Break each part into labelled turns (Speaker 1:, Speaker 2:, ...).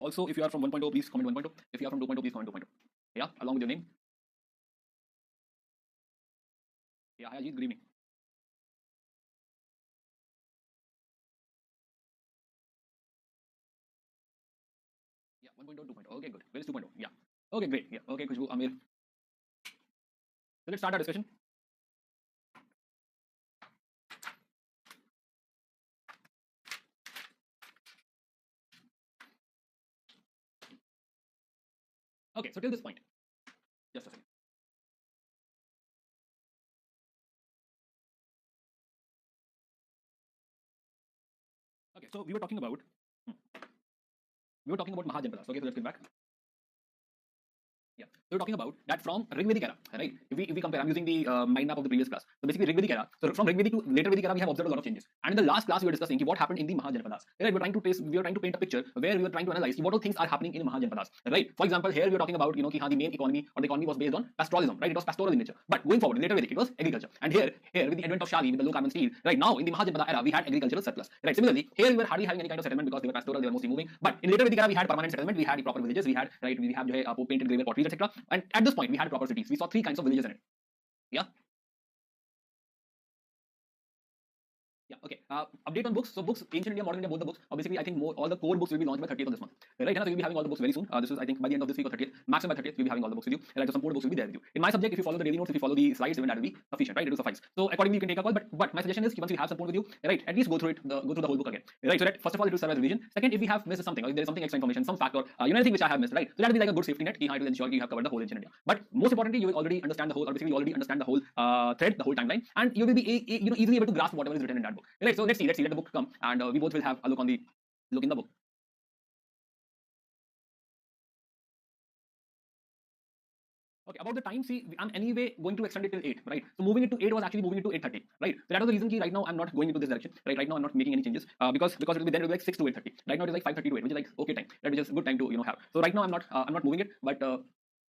Speaker 1: Also, if you are from 1.0, please comment 1.0. If you are from 2.0, please comment 2.0. Yeah, along with your name. Yeah, hi Ajit, good evening. Yeah, 1.0, 2.0. Okay, good. Where is 2.0? Yeah. Okay, great. Yeah. Okay, Kushbu, Amir. So let's start our discussion. Okay, so till this point, just a second. Okay, so we were talking about Mahajanpadas. Okay, so let's get back. Yeah, so we're talking about that from Rigvedic era, right? If we compare, I'm using the mind map of the previous class. So basically, Rigvedic era. So from Rigvedic to later Vedic era, we have observed a lot of changes. And in the last class, we were discussing what happened in the Mahajanpadas. Right? We were trying to paint a picture where we were trying to analyze what all things are happening in Mahajanpadas. Right? For example, here we are talking about ki, the main economy or the economy was based on pastoralism. Right? It was pastoral in nature. But going forward, later Vedic, it was agriculture. And here with the advent of Shali, with the low carbon steel, right now in the Mahajanpada era, we had agricultural surplus. Right? Similarly, here we were hardly having any kind of settlement because they were pastoral, they were mostly moving. But in later Vedic era, we had permanent settlement, we had proper villages, we had we have painted graver potteries, etc. And at this point, we had proper cities. We saw three kinds of villages in it. Yeah. Yeah, okay. Update on books. So books, Ancient India, Modern India, both the books. Basically, I think all the core books will be launched by 30th of this month. Right? And so we'll be having all the books very soon. This is, I think, by the end of this week or 30th. Maximum by 30th, we'll be having all the books with you. Right? So some core books will be there with you. In my subject, if you follow the daily notes, if you follow the slides, even that will be sufficient. Right? It will suffice. So accordingly, you can take a call. But my suggestion is, once you have support with you, right, at least go through the whole book again. Right? So that first of all, it will serve as revision. Second, if we have missed something, or if there is something extra information, some fact, or anything which I have missed, right? So that will be like a good safety net. It will ensure you have covered the whole Ancient India. But most importantly, you will already understand the whole, or basically you already understand the whole thread, the whole timeline, and you will be easily able to grasp whatever is written in that book. Right? So let's see. Let the book come, and we both will have a look in the book. Okay, about the time, see, I'm anyway going to extend it till 8, right? So moving it to 8 was actually moving it to 8:30, right? So that was the reason right now I'm not going into this direction, right? Right now I'm not making any changes because it will be like 6 to 8:30. Right now it is like 5:30 to 8, which is like okay time, right? Which is a good time to have. So right now I'm not moving it, but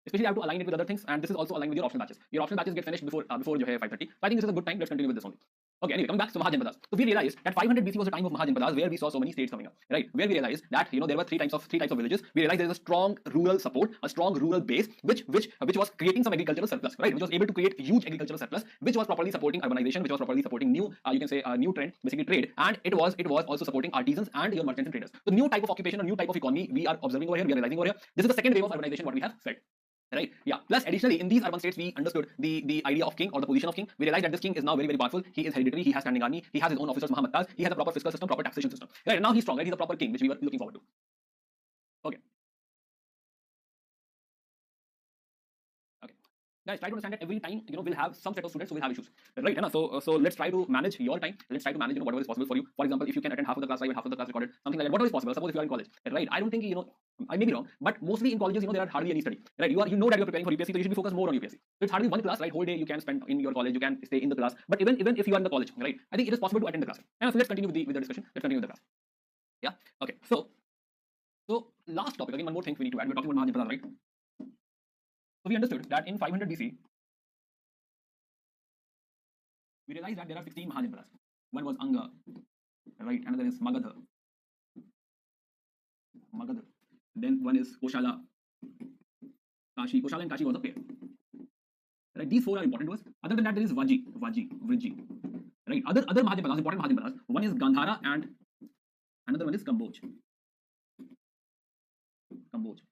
Speaker 1: especially I have to align it with other things, and this is also aligned with your optional batches. Your optional batches get finished before your 5:30. So I think this is a good time. Let's continue with this only. Okay, anyway, coming back to Mahajanpadas. So we realized that 500 BC was the time of Mahajanpadas, where we saw so many states coming up, right? Where we realized that there were three types of villages. We realized there is a strong rural support, a strong rural base, which was creating some agricultural surplus, right? Which was able to create huge agricultural surplus, which was properly supporting urbanization, which was properly supporting new, you can say, new trend, basically trade, and it was also supporting artisans and your merchants and traders. So new type of occupation, a new type of economy we are observing over here, we are realizing over here. This is the second wave of urbanization what we have felt. Right? Yeah. Plus, additionally, in these urban states, we understood the idea of king or the position of king. We realized that this king is now very, very powerful. He is hereditary. He has standing army. He has his own officers, Mahamattas. He has a proper fiscal system, proper taxation system. Right? And now he's strong. Right? He's a proper king, which we were looking forward to. Okay. Okay. Guys, try to understand that every time we'll have some set of students who will have issues, right? So let's try to manage your time. Let's try to manage whatever is possible for you. For example, if you can attend half of the class live and half of the class recorded, something like that, whatever is possible. Suppose if you are in college, right? I don't think I may be wrong, but mostly in colleges, there are hardly any study, right? You know that you're preparing for UPSC, so you should be focused more on UPSC. So it's hardly one class, right? Whole day you can spend in your college, you can stay in the class. But even if you are in the college, right? I think it is possible to attend the class. And so let's continue with the discussion. Let's continue with the class. Yeah. Okay. So last topic again. One more thing we need to add. We're talking about Mahajanpadas, right? So we understood that in 500 BC, we realized that there are 16 Mahajanpadas. One was Anga, right? Another is Magadha. Then one is Koshala, Kashi. Koshala and Kashi was a pair. Right? These four are important to us. Other than that, there is Vriji. Right? Other Mahajanpadas, important Mahajanpadas. One is Gandhara and another one is Kamboj.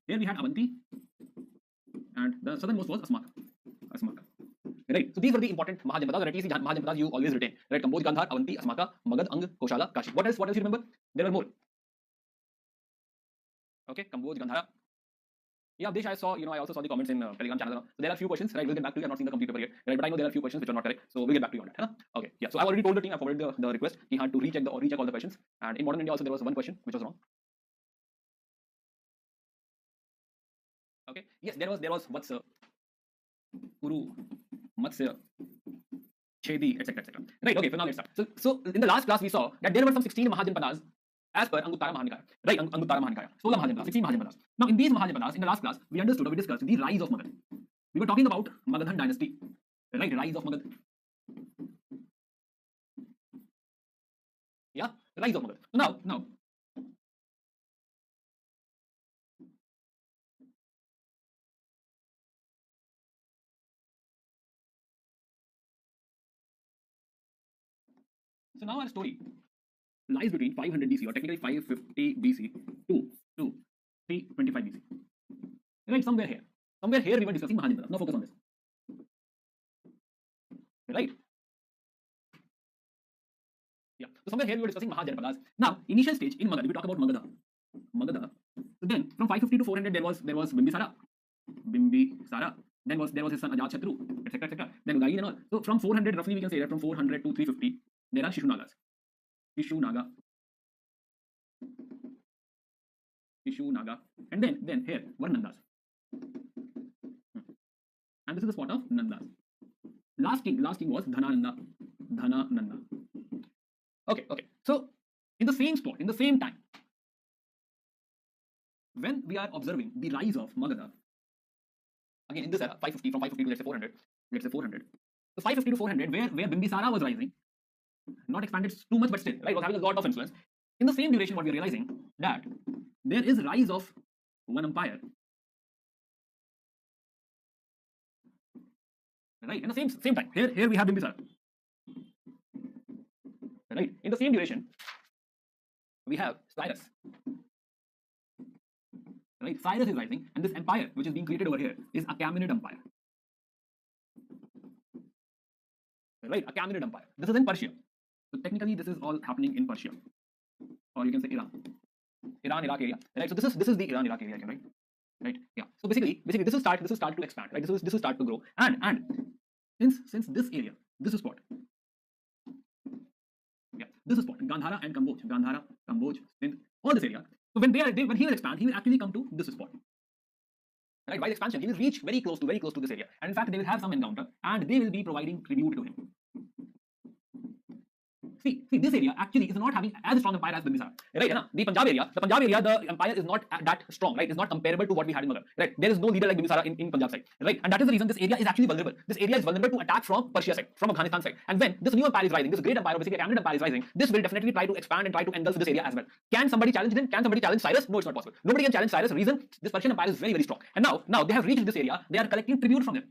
Speaker 1: Here we had Avanti, and the southernmost was Asmaka. Right? So these were the important Mahajanpadas, or at least the Mahajanpadas you always retain. Right? Kamboj, Gandhar, Avanti, Asmaka, Magad, Ang, Koshala, Kashi. What else you remember? There were more. Okay, Kamboj, Gandhara. Yeah, Abdesh, I also saw the comments in Telegram channel. So there are a few questions, right? We'll get back to you. I've not seen the complete paper yet, right? But I know there are a few questions which are not correct. So we'll get back to you on that. Huh? Okay, yeah. So I've already told the team, I forwarded the request. He had to recheck all the questions. And in modern India also there was one question which was wrong. Okay. Yes, there was Vatsa, Kuru, Matsya, Chedi, etc. Right. Okay. So now let's start. So in the last class we saw that there were some 16 Mahajanpadas as per Anguttara Mahanikaya. Right. Anguttara Mahanikaya. 16 Mahajanpadas, 16 Mahajanpadas. Now in these Mahajanpadas, in the last class, we understood or we discussed the rise of Magad. We were talking about Magadhan dynasty. Right. Rise of Magad. Yeah. Rise of Magad. So now So now our story lies between 500 BC or technically 550 BC to 325 BC. Right, somewhere here. Somewhere here we were discussing Mahajanpala. Now focus on this. Right? Yeah. So somewhere here we were discussing Mahajanpadas. Now, initial stage in Magadha, we talk about Magadha. So then from 550 to 400 there was Bimbisara. Then there was his son Ajatashatru, etc. etc. Then Udayi and all. So from 400 roughly we can say that from 400 to 350 there are Shishunagas. Shishunaga. And then here were Nandas. And this is the spot of Nandas. Last king was Dhanananda. Okay. So in the same spot, in the same time, when we are observing the rise of Magadha, again in this era, 550 from 550 to let's say 400. So 550 to 400, where Bimbisara was rising, not expanded too much, but still, right, was having a lot of influence. In the same duration, what we are realizing that there is rise of one empire. Right, in the same time. Here we have Bimbisara. Right, in the same duration, we have Cyrus. Right, Cyrus is rising, and this empire which is being created over here is Achaemenid Empire. Right, Achaemenid Empire. This is in Persia. So technically, this is all happening in Persia, or you can say Iran-Iraq area. Right, so this is the Iran-Iraq area, right? Right, yeah. So basically, this will start to expand. Right, this will start to grow, and since this area, this is spot. Yeah, this is spot. Gandhara and Kamboj, Sindh, all this area. So when he will expand, he will actually come to this spot. Right, while expansion, he will reach very close to this area, and in fact, they will have some encounter, and they will be providing tribute to him. See, this area actually is not having as strong empire as Bimbisara. Right, the Punjab area, the empire is not that strong. Right, it's not comparable to what we had in Magadha. Right, there is no leader like Bimbisara in Punjab side. Right, and that is the reason this area is actually vulnerable. This area is vulnerable to attack from Persia side, from Afghanistan side. And when this new empire is rising, this great empire, basically Achaemenid Empire is rising, this will definitely try to expand and try to engulf this area as well. Can somebody challenge them? Can somebody challenge Cyrus? No, it's not possible. Nobody can challenge Cyrus. Reason, this Persian empire is very, very strong. And now they have reached this area. They are collecting tribute from them.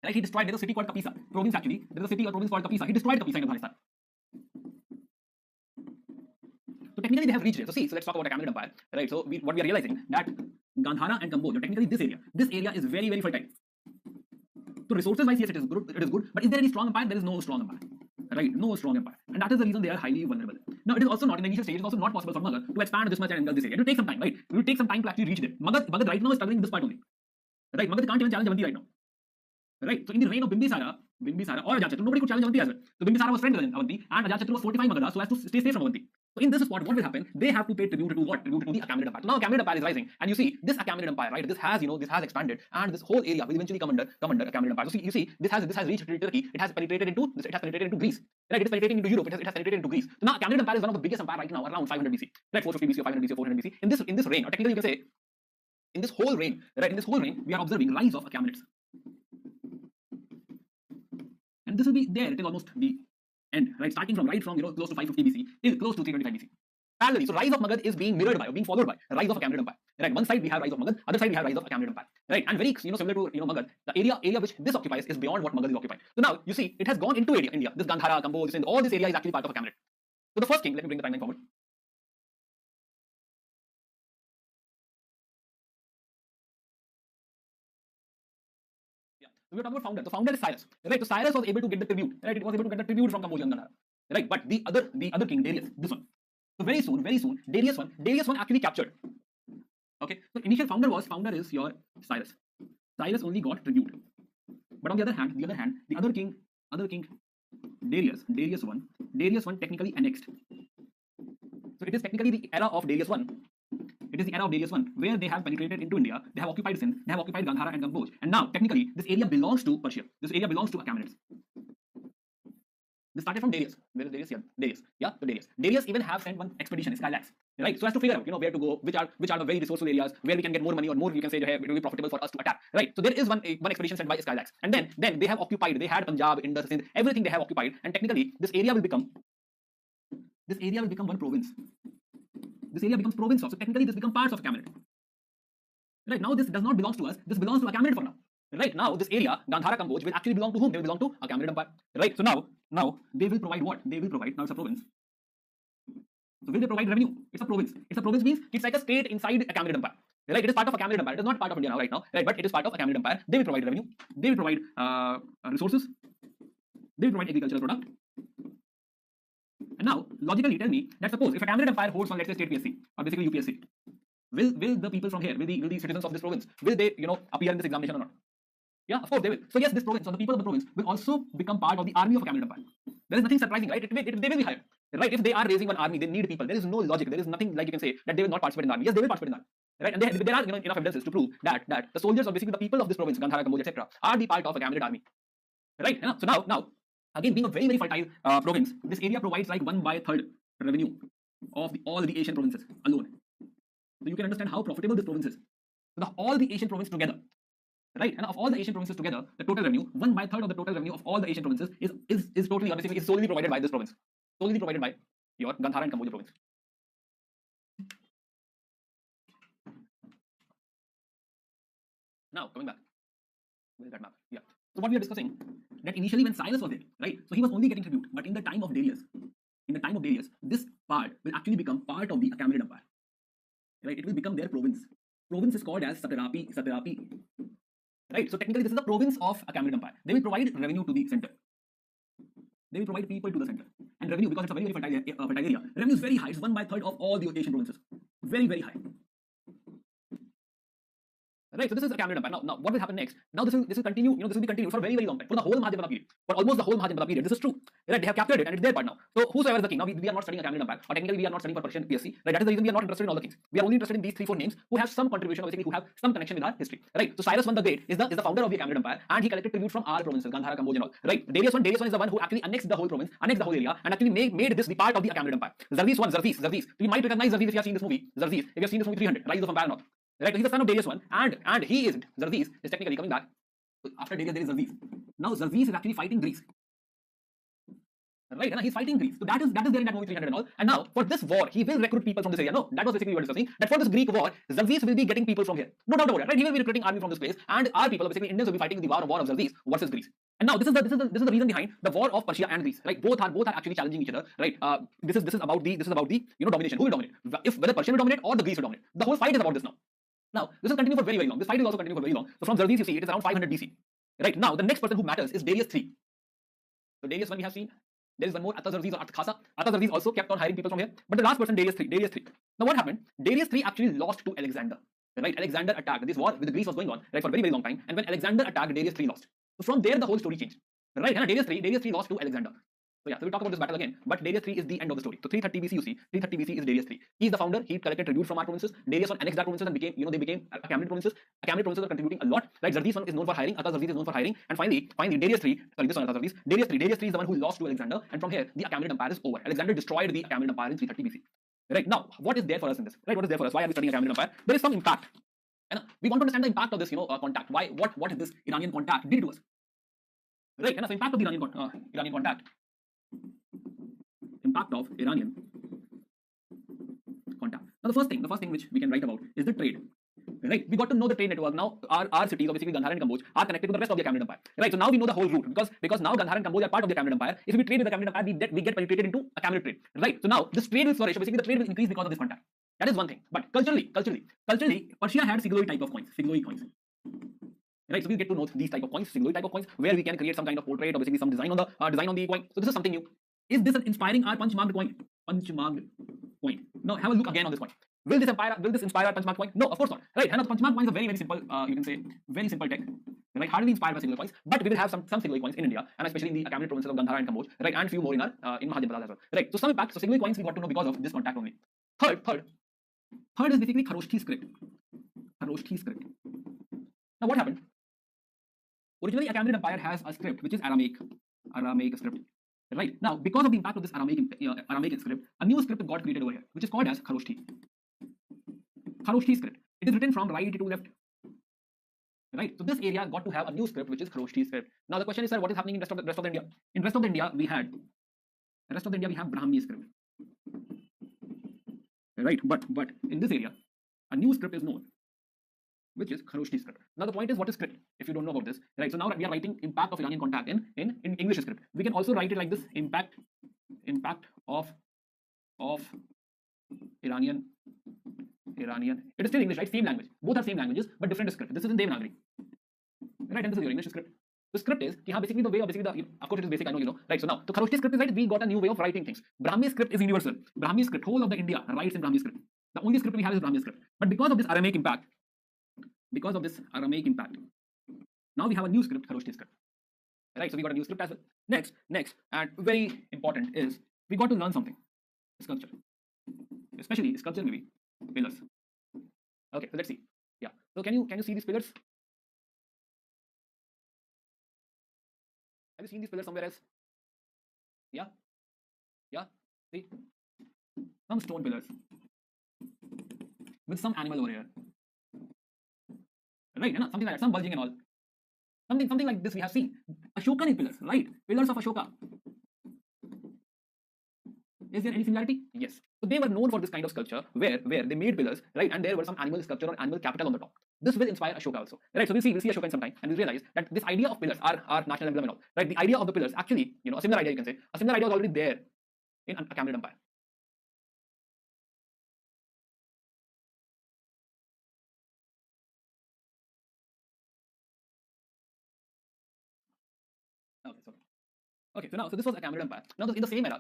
Speaker 1: Right, he destroyed. There's a city called Kapisa. Province actually. There's a city or province called Kapisa. He destroyed Kapisa in Afghanistan. So technically they have reached it. So let's talk about Achaemenid Empire. Right. So what we are realizing that Gandhara and Kamboj, technically this area is very, very fertile. So resources wise, yes, it is good. But is there any strong empire? There is no strong empire. Right, no strong empire. And that is the reason they are highly vulnerable. Now it is also not in the initial stage, it is also not possible for Magadha to expand this much and engulf this area. It will take some time, right? It will take some time to actually reach there. Magadha right now is struggling in this part only. Right, Magadha can't even challenge Avanti right now. Right, so in the reign of Bimbisara or Ajatashatru, nobody could challenge Avanti as well. So Bimbisara was friendly with Avanti, and Ajatashatru was fortifying Magadha so as to stay safe from Avanti. So in this spot, what will happen? They have to pay tribute to what? Tribute to the Achaemenid Empire. So now Achaemenid Empire is rising, and you see this Achaemenid Empire, right? This has expanded, and this whole area will eventually come under Achaemenid Empire. So you see, this has reached Turkey. It has penetrated into Greece. Right? It is penetrating into Europe. It has penetrated into Greece. So now Achaemenid Empire is one of the biggest empire right now, around 500 BC. Right, 450 BC or 500 BC or 400 BC. In this reign, or technically you can say, in this whole reign, we are observing rise of Achaemenids. And this will be there till almost the end, right? Starting from close to 550 BC till close to 325 BC. Parallelly, so rise of Magad is being mirrored by or being followed by rise of Achaemenid Empire. Right, one side we have rise of Magad, other side we have rise of Achaemenid Empire. Right, and very similar to Magad, the area which this occupies is beyond what Magad is occupying. So now you see it has gone into India. This Gandhara, Kamboj, and all this area is actually part of Achaemenid. So the first king, let me bring the timeline forward. So we are talking about founder. The founder is Cyrus. Right, so Cyrus was able to get the tribute. Right, it was able to get the tribute from Cambodia and Gandhara. Right, but the other king, Darius, this one. So very soon, Darius one actually captured. Okay, so initial founder is your Cyrus. Cyrus only got tribute. But on the other hand, the other king, Darius one technically annexed. So it is technically the era of Darius one. It is the era of Darius one, where they have penetrated into India, they have occupied Sindh, they have occupied Gandhara and Kamboj. And now, technically, this area belongs to Persia. This area belongs to Achaemenids. This started from Darius. Where is Darius? Darius. Yeah, so Darius. Darius even have sent one expedition, Skylax, right? So as to figure out, where to go, which are the very resourceful areas where we can get more money or more, you can say, it will be profitable for us to attack, right? So there is one expedition sent by Skylax, and then they have occupied. They had Punjab, Indus, Sindh, everything they have occupied, and technically this area will become one province. This area becomes province also. So technically this becomes parts of Achaemenid. Right, now this does not belong to us. This belongs to Achaemenid for now. Right, now this area, Gandhara, Kamboj, will actually belong to whom? They will belong to Achaemenid Empire. Right, so now they will provide what? They will provide, now it's a province. So will they provide revenue? It's a province. It's a province means it's like a state inside a Achaemenid empire. Right? It is part of a Achaemenid empire. It is not part of India now, right now, right? But it is part of a Achaemenid empire. They will provide revenue. They will provide resources. They will provide agricultural product. And now, logically, tell me that suppose if a Achaemenid empire holds on, let's say, state PSC or basically UPSC, will the people from here, will the citizens of this province, will they appear in this examination or not? Yeah, of course they will. So yes, this province or the people of the province will also become part of the army of a Achaemenid empire. There is nothing surprising, right? They will be hired, right? If they are raising one army, they need people. There is no logic. There is nothing like you can say that they will not participate in the army. Yes, they will participate in the army, right? And there are enough evidences to prove that the soldiers or basically the people of this province, Gandhara, Cambodia, etc., are the part of a Achaemenid army, right? So now again, being a very very fertile province, this area provides like 1/3 revenue of all the Asian provinces alone. So you can understand how profitable this province is. So all the Asian provinces together. Right, and of all the Asian provinces together, the total revenue, 1/3 of the total revenue of all the Asian provinces is totally or basically is solely provided by this province, solely provided by your Gandhara and Cambodia province. Now coming back, where is that map? Yeah. So what we are discussing that initially when Cyrus was there, right? So he was only getting tribute, but in the time of Darius, this part will actually become part of the Achaemenid empire. Right? It will become their province. Province is called as Satrapi. Right, so technically this is the province of Achaemenid empire. They will provide revenue to the center. They will provide people to the center. And revenue, because it's a very, very fertile area, revenue is very high. It's 1/3 of all the Asian provinces. Very, very high. Right, so this is a Achaemenid empire. Now, what will happen next? Now, this will continue. This will be continued for a very, very long time, for the whole Mahajanpala period, for almost the whole Mahajanpala period. This is true. Right, they have captured it, and it's their part now. So, whosoever is the king. Now, we are not studying Achaemenid empire, or technically we are not studying for Persian PSC. Right, that is the reason we are not interested in all the kings. We are only interested in these 3-4 names who have some contribution, or basically who have some connection with our history. Right. So, Cyrus I the Great is the founder of the Achaemenid empire, and he collected tribute from our provinces, Gandhara, Cambodia, and all. Right. Darius I is the one who actually annexed the whole province, annexed the whole area, and actually made this the part of the Achaemenid empire. Xerxes. You might recognize Xerxes if you have seen this movie. Xerxes, if you have seen this movie 300, Rise of Empire North. Right, so he's the son of Darius I, and he is Xerxes is technically coming back. After Darius, there is Xerxes. Now Xerxes is actually fighting Greece. Right, and he's fighting Greece. So that is there in that movie 300 and all. And now for this war, he will recruit people from this area. No, that was basically what we were discussing. That for this Greek war, Xerxes will be getting people from here. No doubt about it. Right, he will be recruiting army from this place, and our people, basically Indians, will be fighting the war of Xerxes versus Greece. And now this is the reason behind the war of Persia and Greece. Right, both are actually challenging each other. Right, this is about the domination. Who will dominate? Whether Persia will dominate or the Greece will dominate. The whole fight is about this now. Now, this will continue for very, very long. This fight will also continue for very long. So from Xerxes, you see, it is around 500 BC. Right, now, the next person who matters is Darius III. So Darius I we have seen. There is one more, Artaxerxes or Artaxerxes. Artaxerxes also kept on hiring people from here. But the last person, Darius III. Now what happened? Darius III actually lost to Alexander. Right, Alexander attacked. This war with Greece was going on, right, for a very, very long time. And when Alexander attacked, Darius III lost. So from there, the whole story changed. Right, and Darius III lost to Alexander. So yeah, so we'll talk about this battle again. But Darius III is the end of the story. So 330 BC, you see, 330 BC is Darius III. He is the founder. He collected tribute from our provinces. Darius I annexed our provinces and became, they became Achaemenid provinces. Achaemenid provinces are contributing a lot. Right, Xerxes I is known for hiring. Artaxerxes is known for hiring. And finally, Darius III. Sorry, this one Artaxerxes. Darius III is the one who lost to Alexander. And from here, the Achaemenid empire is over. Alexander destroyed the Achaemenid empire in 330 BC. Right, now, what is there for us in this? Right, what is there for us? Why are we studying Achaemenid empire? There is some impact. And we want to understand the impact of this, contact. Why? What is this Iranian contact did to us? Right, and so impact of the Iranian contact. Impact of Iranian contact. Now the first thing which we can write about is the trade. Right, we got to know the trade network. Now our cities, basically Gandhara and Cambodia, are connected to the rest of the Achaemenid empire. Right, so now we know the whole route because now Gandhara and Cambodia are part of the Achaemenid empire. If we trade with the Achaemenid empire, we get penetrated into Achaemenid trade. Right, so now this trade will flourish. Basically, the trade will increase because of this contact. That is one thing. But culturally, Persia had sigilloid type of coins, Right, so we get to know these type of coins, sigilloid type of coins, where we can create some kind of portrait or basically some design on the coin. So this is something new. Is this inspiring our punch-marked coin? Now have a look again on this coin. Will this inspire our punch-marked coin? No, of course not. Right, and the punch-marked coin is a very, very simple, you can say, very simple tech. Right, hardly inspired by sigilloid coins, but we will have some sigilloid coins in India, and especially in the Achaemenid provinces of Gandhara and Cambodia, right, and few more in Mahajanpala as well. Right, so some impact. So sigilloid coins we got to know because of this contact only. Third is basically Kharoshthi script. Now what happened? Originally, Achaemenid empire has a script which is Aramaic script. Right, now because of the impact of this Aramaic script, a new script got created over here, which is called as Kharoshthi script. It is written from right to left. Right, so this area got to have a new script which is Kharoshthi script. Now the question is, sir, what is happening in rest of India? In rest of India we have Brahmi script. Right, but in this area a new script is known, which is Kharoshthi script. Now the point is, what is script? If you don't know about this, right? So now we are writing impact of Iranian contact in English script. We can also write it like this: impact of Iranian. It is still English, right? Same language. Both are same languages, but different script. This is in Devanagari, right? And this is your English script. The script is basically the way of basically the, of course it is basic, I know you know, right? So now the Kharoshthi script is right. We got a new way of writing things. Brahmi script is universal. Brahmi script, whole of the India writes in Brahmi script. The only script we have is Brahmi script. But because of this Aramaic impact, now we have a new script, Kharoshthi script. Right? So we got a new script as well. Next, and very important is we got to learn something. Sculpture, especially sculpture, maybe pillars. Okay, so let's see. Yeah. So can you see these pillars? Have you seen these pillars somewhere else? Yeah. See, some stone pillars with some animal over here. Right? Something like that, some bulging and all. Something like this we have seen. Ashokani pillars, right? Pillars of Ashoka. Is there any similarity? Yes. So they were known for this kind of sculpture where they made pillars, right? And there were some animal sculpture or animal capital on the top. This will inspire Ashoka also, right? So we'll see Ashoka in some time, and we'll realize that this idea of pillars are national emblem and all, right? The idea of the pillars, actually, a similar idea you can say, a similar idea was already there in Achaemenid Empire. Okay, so this was Achaemenid Empire. Now in the same era,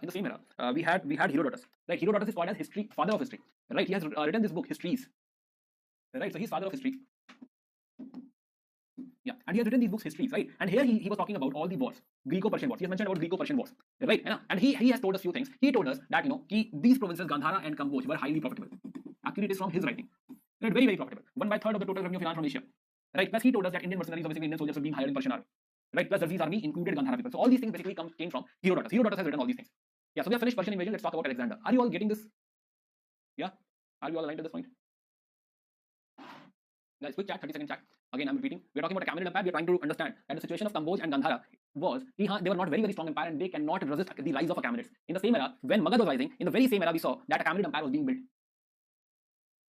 Speaker 1: we had Herodotus. Right, Herodotus is called as history, father of history. Right, he has written this book, Histories. Right, so he's father of history. Yeah, and he has written these books, Histories, right? And here he was talking about all the wars, Greco-Persian wars. He has mentioned about Greco-Persian wars, right? And he has told us few things. He told us that these provinces, Gandhara and Kamboj, were highly profitable. Actually, it is from his writing. Right, very very profitable. 1/3 of the total revenue of Iran from Asia. Right. Plus he told us that Indian mercenaries, basically Indian soldiers, were being hired in Persian army. Right, plus Xerxes' army included Gandhara people. So all these things basically came from Herodotus. Herodotus has written all these things. Yeah, so we have finished Persian invasion. Let's talk about Alexander. Are you all getting this? Yeah, are you all aligned to this point? Guys, quick chat, 30-second chat. Again, I'm repeating. We're talking about Achaemenid Empire. We're trying to understand that the situation of Kamboj and Gandhara was they were not very very strong empire and they cannot resist the rise of Achaemenids. In the same era, when Magad was rising, in the very same era we saw that Achaemenid Empire was being built.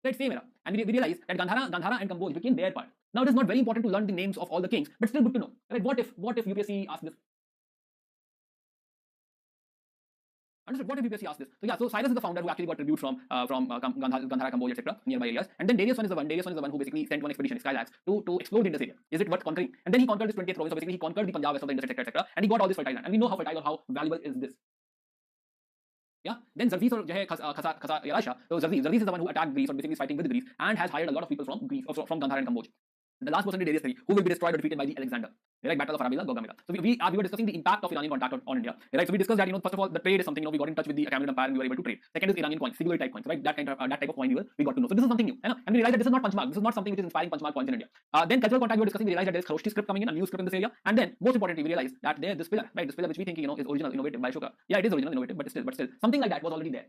Speaker 1: Right, same era, and we realized that Gandhara and Kamboj became their part. Now it is not very important to learn the names of all the kings, but still good to know. Right? What if UPSC asked this? Understood? What if UPSC asked this? So yeah, so Cyrus is the founder who actually got tribute from Gandhara, Cambodia, etc., nearby areas. And then Darius I is the one who basically sent one expedition, Skylax, to explore the Indus area. Is it worth conquering? And then he conquered this 20th province. So basically, he conquered the Punjab, west of the Indus, etc., and he got all this fertile land. And we know how fertile or how valuable is this. Yeah. Then Xerxes or Yarasha. So Xerxes is the one who attacked Greece or basically is fighting with Greece and has hired a lot of people from Greece, from Gandhara and Kamboj. The last person is Darius III, who will be destroyed or defeated by the Alexander. Right, Battle of Arabila, Gaugamela. So we were discussing the impact of Iranian contact on India. Right, so we discussed that first of all the trade is something we got in touch with the Achaemenid Empire and we were able to trade. Second is Iranian coins, singular type coins, right? That type of coin we got to know. So this is something new, and we realized that this is not Panchmark. This is not something which is inspiring Panchmark coins in India. Then cultural contact we were discussing. We realized that there is Kharoshthi script coming in, a new script in this area, and then most importantly we realized that this pillar, right, this pillar which we think is original, innovative by Ashoka. Yeah, it is original, innovative, but still something like that was already there.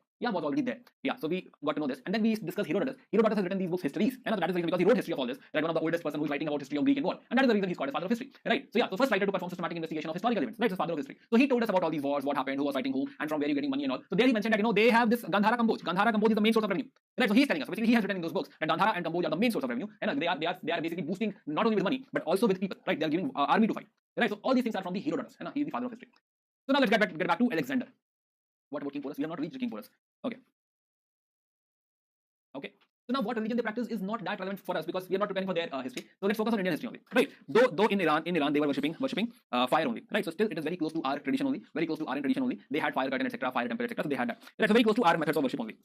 Speaker 1: Yeah, Yeah, so we got to know this, and then we discussed Herodotus. Herodotus has written these books, Histories, and that is the reason because he wrote history of all this. Right, one of the oldest person who's writing about history of Greek and war, and that is the reason he's called as father of history. Right, so yeah, so first writer to perform systematic investigation of historical events. Right, so father of history. So he told us about all these wars, what happened, who was fighting who, and from where you're getting money and all. So there he mentioned that they have this Gandhara Kamboj. Gandhara Kamboj is the main source of revenue. Right, so he's telling us. Basically, he has written in those books that Gandhara and Kamboj are the main source of revenue, and they are basically boosting not only with money but also with people. Right, they are giving army to fight. Right, so all these things are from the Herodotus, and he's the father of history. So now let's get back to Alexander. What about King Porus? We have not reached King Porus. Okay. So now what religion they practice is not that relevant for us because we are not preparing for their history. So let's focus on Indian history only. Right. Though in Iran they were worshipping fire only. Right. So still it is very close to our tradition only. Very close to Aryan tradition only. They had fire curtain, etc., fire temple, etc. So they had that. Right. So very close to our methods of worship only.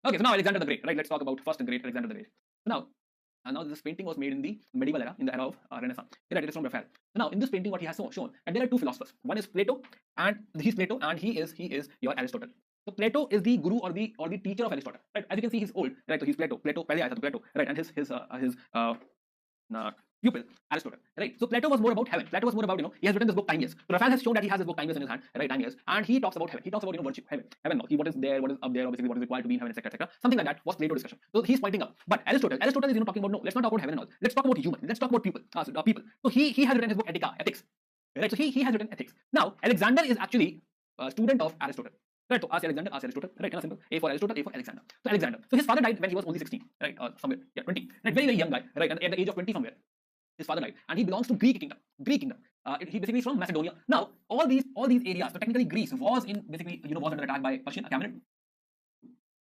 Speaker 1: Okay. So now Alexander the Great. Right. Let's talk about first great Alexander the Great. So now this painting was made in the medieval era, in the era of Renaissance. Right. It is from Raphael. So now in this painting, what he has shown, and there are two philosophers. One is Plato, and he is your Aristotle. So Plato is the guru or the teacher of Aristotle, right? As you can see, he's old, right? So he's Plato, right? And his pupil Aristotle, right? So Plato was more about heaven. Plato was more about he has written this book Time Years. So Raphael has shown that he has this book Time Years in his hand, right? Time Years, and he talks about heaven. He talks about virtue, heaven. What is there, what is up there, obviously what is required to be in heaven, etc. Something like that was Plato's discussion. So he's pointing up. But Aristotle is talking about no. Let's not talk about heaven and all. Let's talk about human. Let's talk about people. So he has written his book Ethics. Right? So he has written Ethics. Now Alexander is actually a student of Aristotle. Right, so ask Aristotle, right, kind of simple. A for Aristotle, A for Alexander. So Alexander. So his father died when he was only 16, right, somewhere, 20. Right, very, very young guy, right, at the age of 20 somewhere. His father died, and he belongs to Greek kingdom. He basically is from Macedonia. Now, all these areas, so technically Greece was in basically, was under attack by Persian Achaemenid.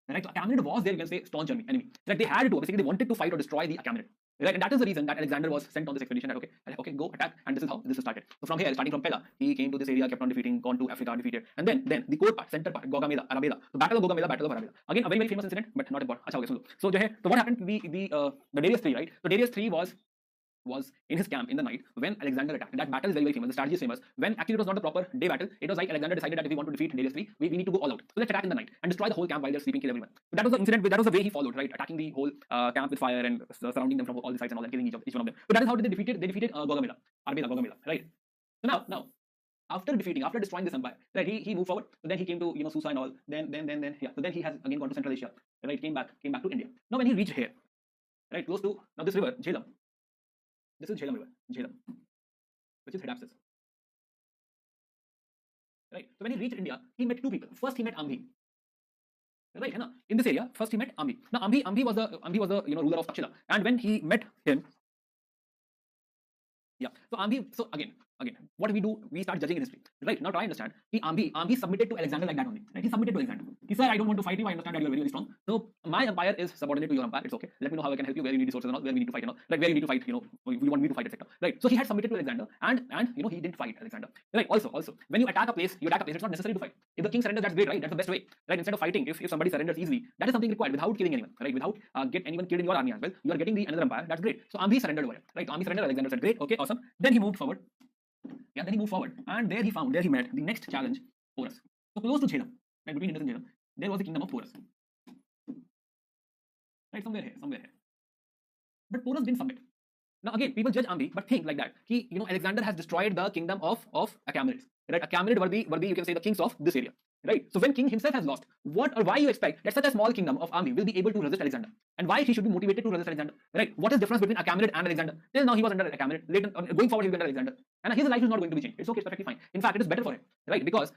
Speaker 1: Right? So Achaemenid was their, you can say, staunch enemy. Like they had to, basically they wanted to fight or destroy the Achaemenid. Right? And that is the reason that Alexander was sent on this expedition. That okay, go attack, and this is how this started. So from here, starting from Pella, he came to this area, kept on defeating, gone to Africa, defeated, and then the core part, center part, Gaugamela, Arabella. So Battle of Gaugamela, Battle of Arabella. Again, a very famous incident, but not important. Acha, okay, so what happened? The Darius III, right? So Darius III was in his camp in the night when Alexander attacked. And that battle is very famous. The strategy is famous. When actually it was not a proper day battle, it was like Alexander decided that if we want to defeat Darius III, we need to go all out. So let's attack in the night and destroy the whole camp while they're sleeping, kill everyone. So that was the incident. That was the way he followed, right? Attacking the whole camp with fire and surrounding them from all the sides and all that, killing each one of them. So that is how they defeated Gaugamela, Gaugamela, right? So now. After destroying this empire, right? He moved forward. So then he came to Susa and all. Then yeah. So then he has again gone to Central Asia, right? Came back to India. Now when he reached here, right, close to now this river, Jhelum. This is Jhelum River, which is Hydaspes. Right. So when he reached India, he met two people. First, he met Ambhi. Right. In this area, first he met Ambhi. Now Ambhi was the ruler of Takshila, and when he met him, yeah. So Ambhi. So again, what do? We start judging in history. Right. Now try to understand. Ambhi submitted to Alexander like that only. Right. He submitted to Alexander. He said, I don't want to fight you. I understand that you are very, very strong. So my empire is subordinate to your empire. It's okay. Let me know how I can help you, where you need resources and all, where we need to fight and all. Like where you need to fight, we want me to fight, etc. Right. So he had submitted to Alexander, and he didn't fight Alexander. Right. Also, when you attack a place, it's not necessary to fight. If the king surrenders, that's great, right? That's the best way. Right. Instead of fighting, if somebody surrenders easily, that is something required without killing anyone. Right. Without get anyone killed in your army as well. You are getting the another empire. That's great. So Ambhi surrendered over it. Right. Ambhi surrendered. Alexander said, great, okay, awesome. Then he moved forward. Yeah, then he moved forward, and there he met the next challenge, Porus. So close to Jhelum, right, between Indus and Jhelum, there was the kingdom of Porus. Right, somewhere here. But Porus didn't submit. Now again, people judge Ambhi, but think like that. Alexander has destroyed the kingdom of Achaemenids. Right, Achaemenid were the you can say the kings of this area. Right. So when king himself has lost, what or why you expect that such a small kingdom of Ambhi will be able to resist Alexander? And why he should be motivated to resist Alexander? Right. What is the difference between Achaemenid and Alexander? Till now he was under Achaemenid. Later, going forward, he will be under Alexander. And his life is not going to be changed. It's okay, it's perfectly fine. In fact, it is better for him. Right. Because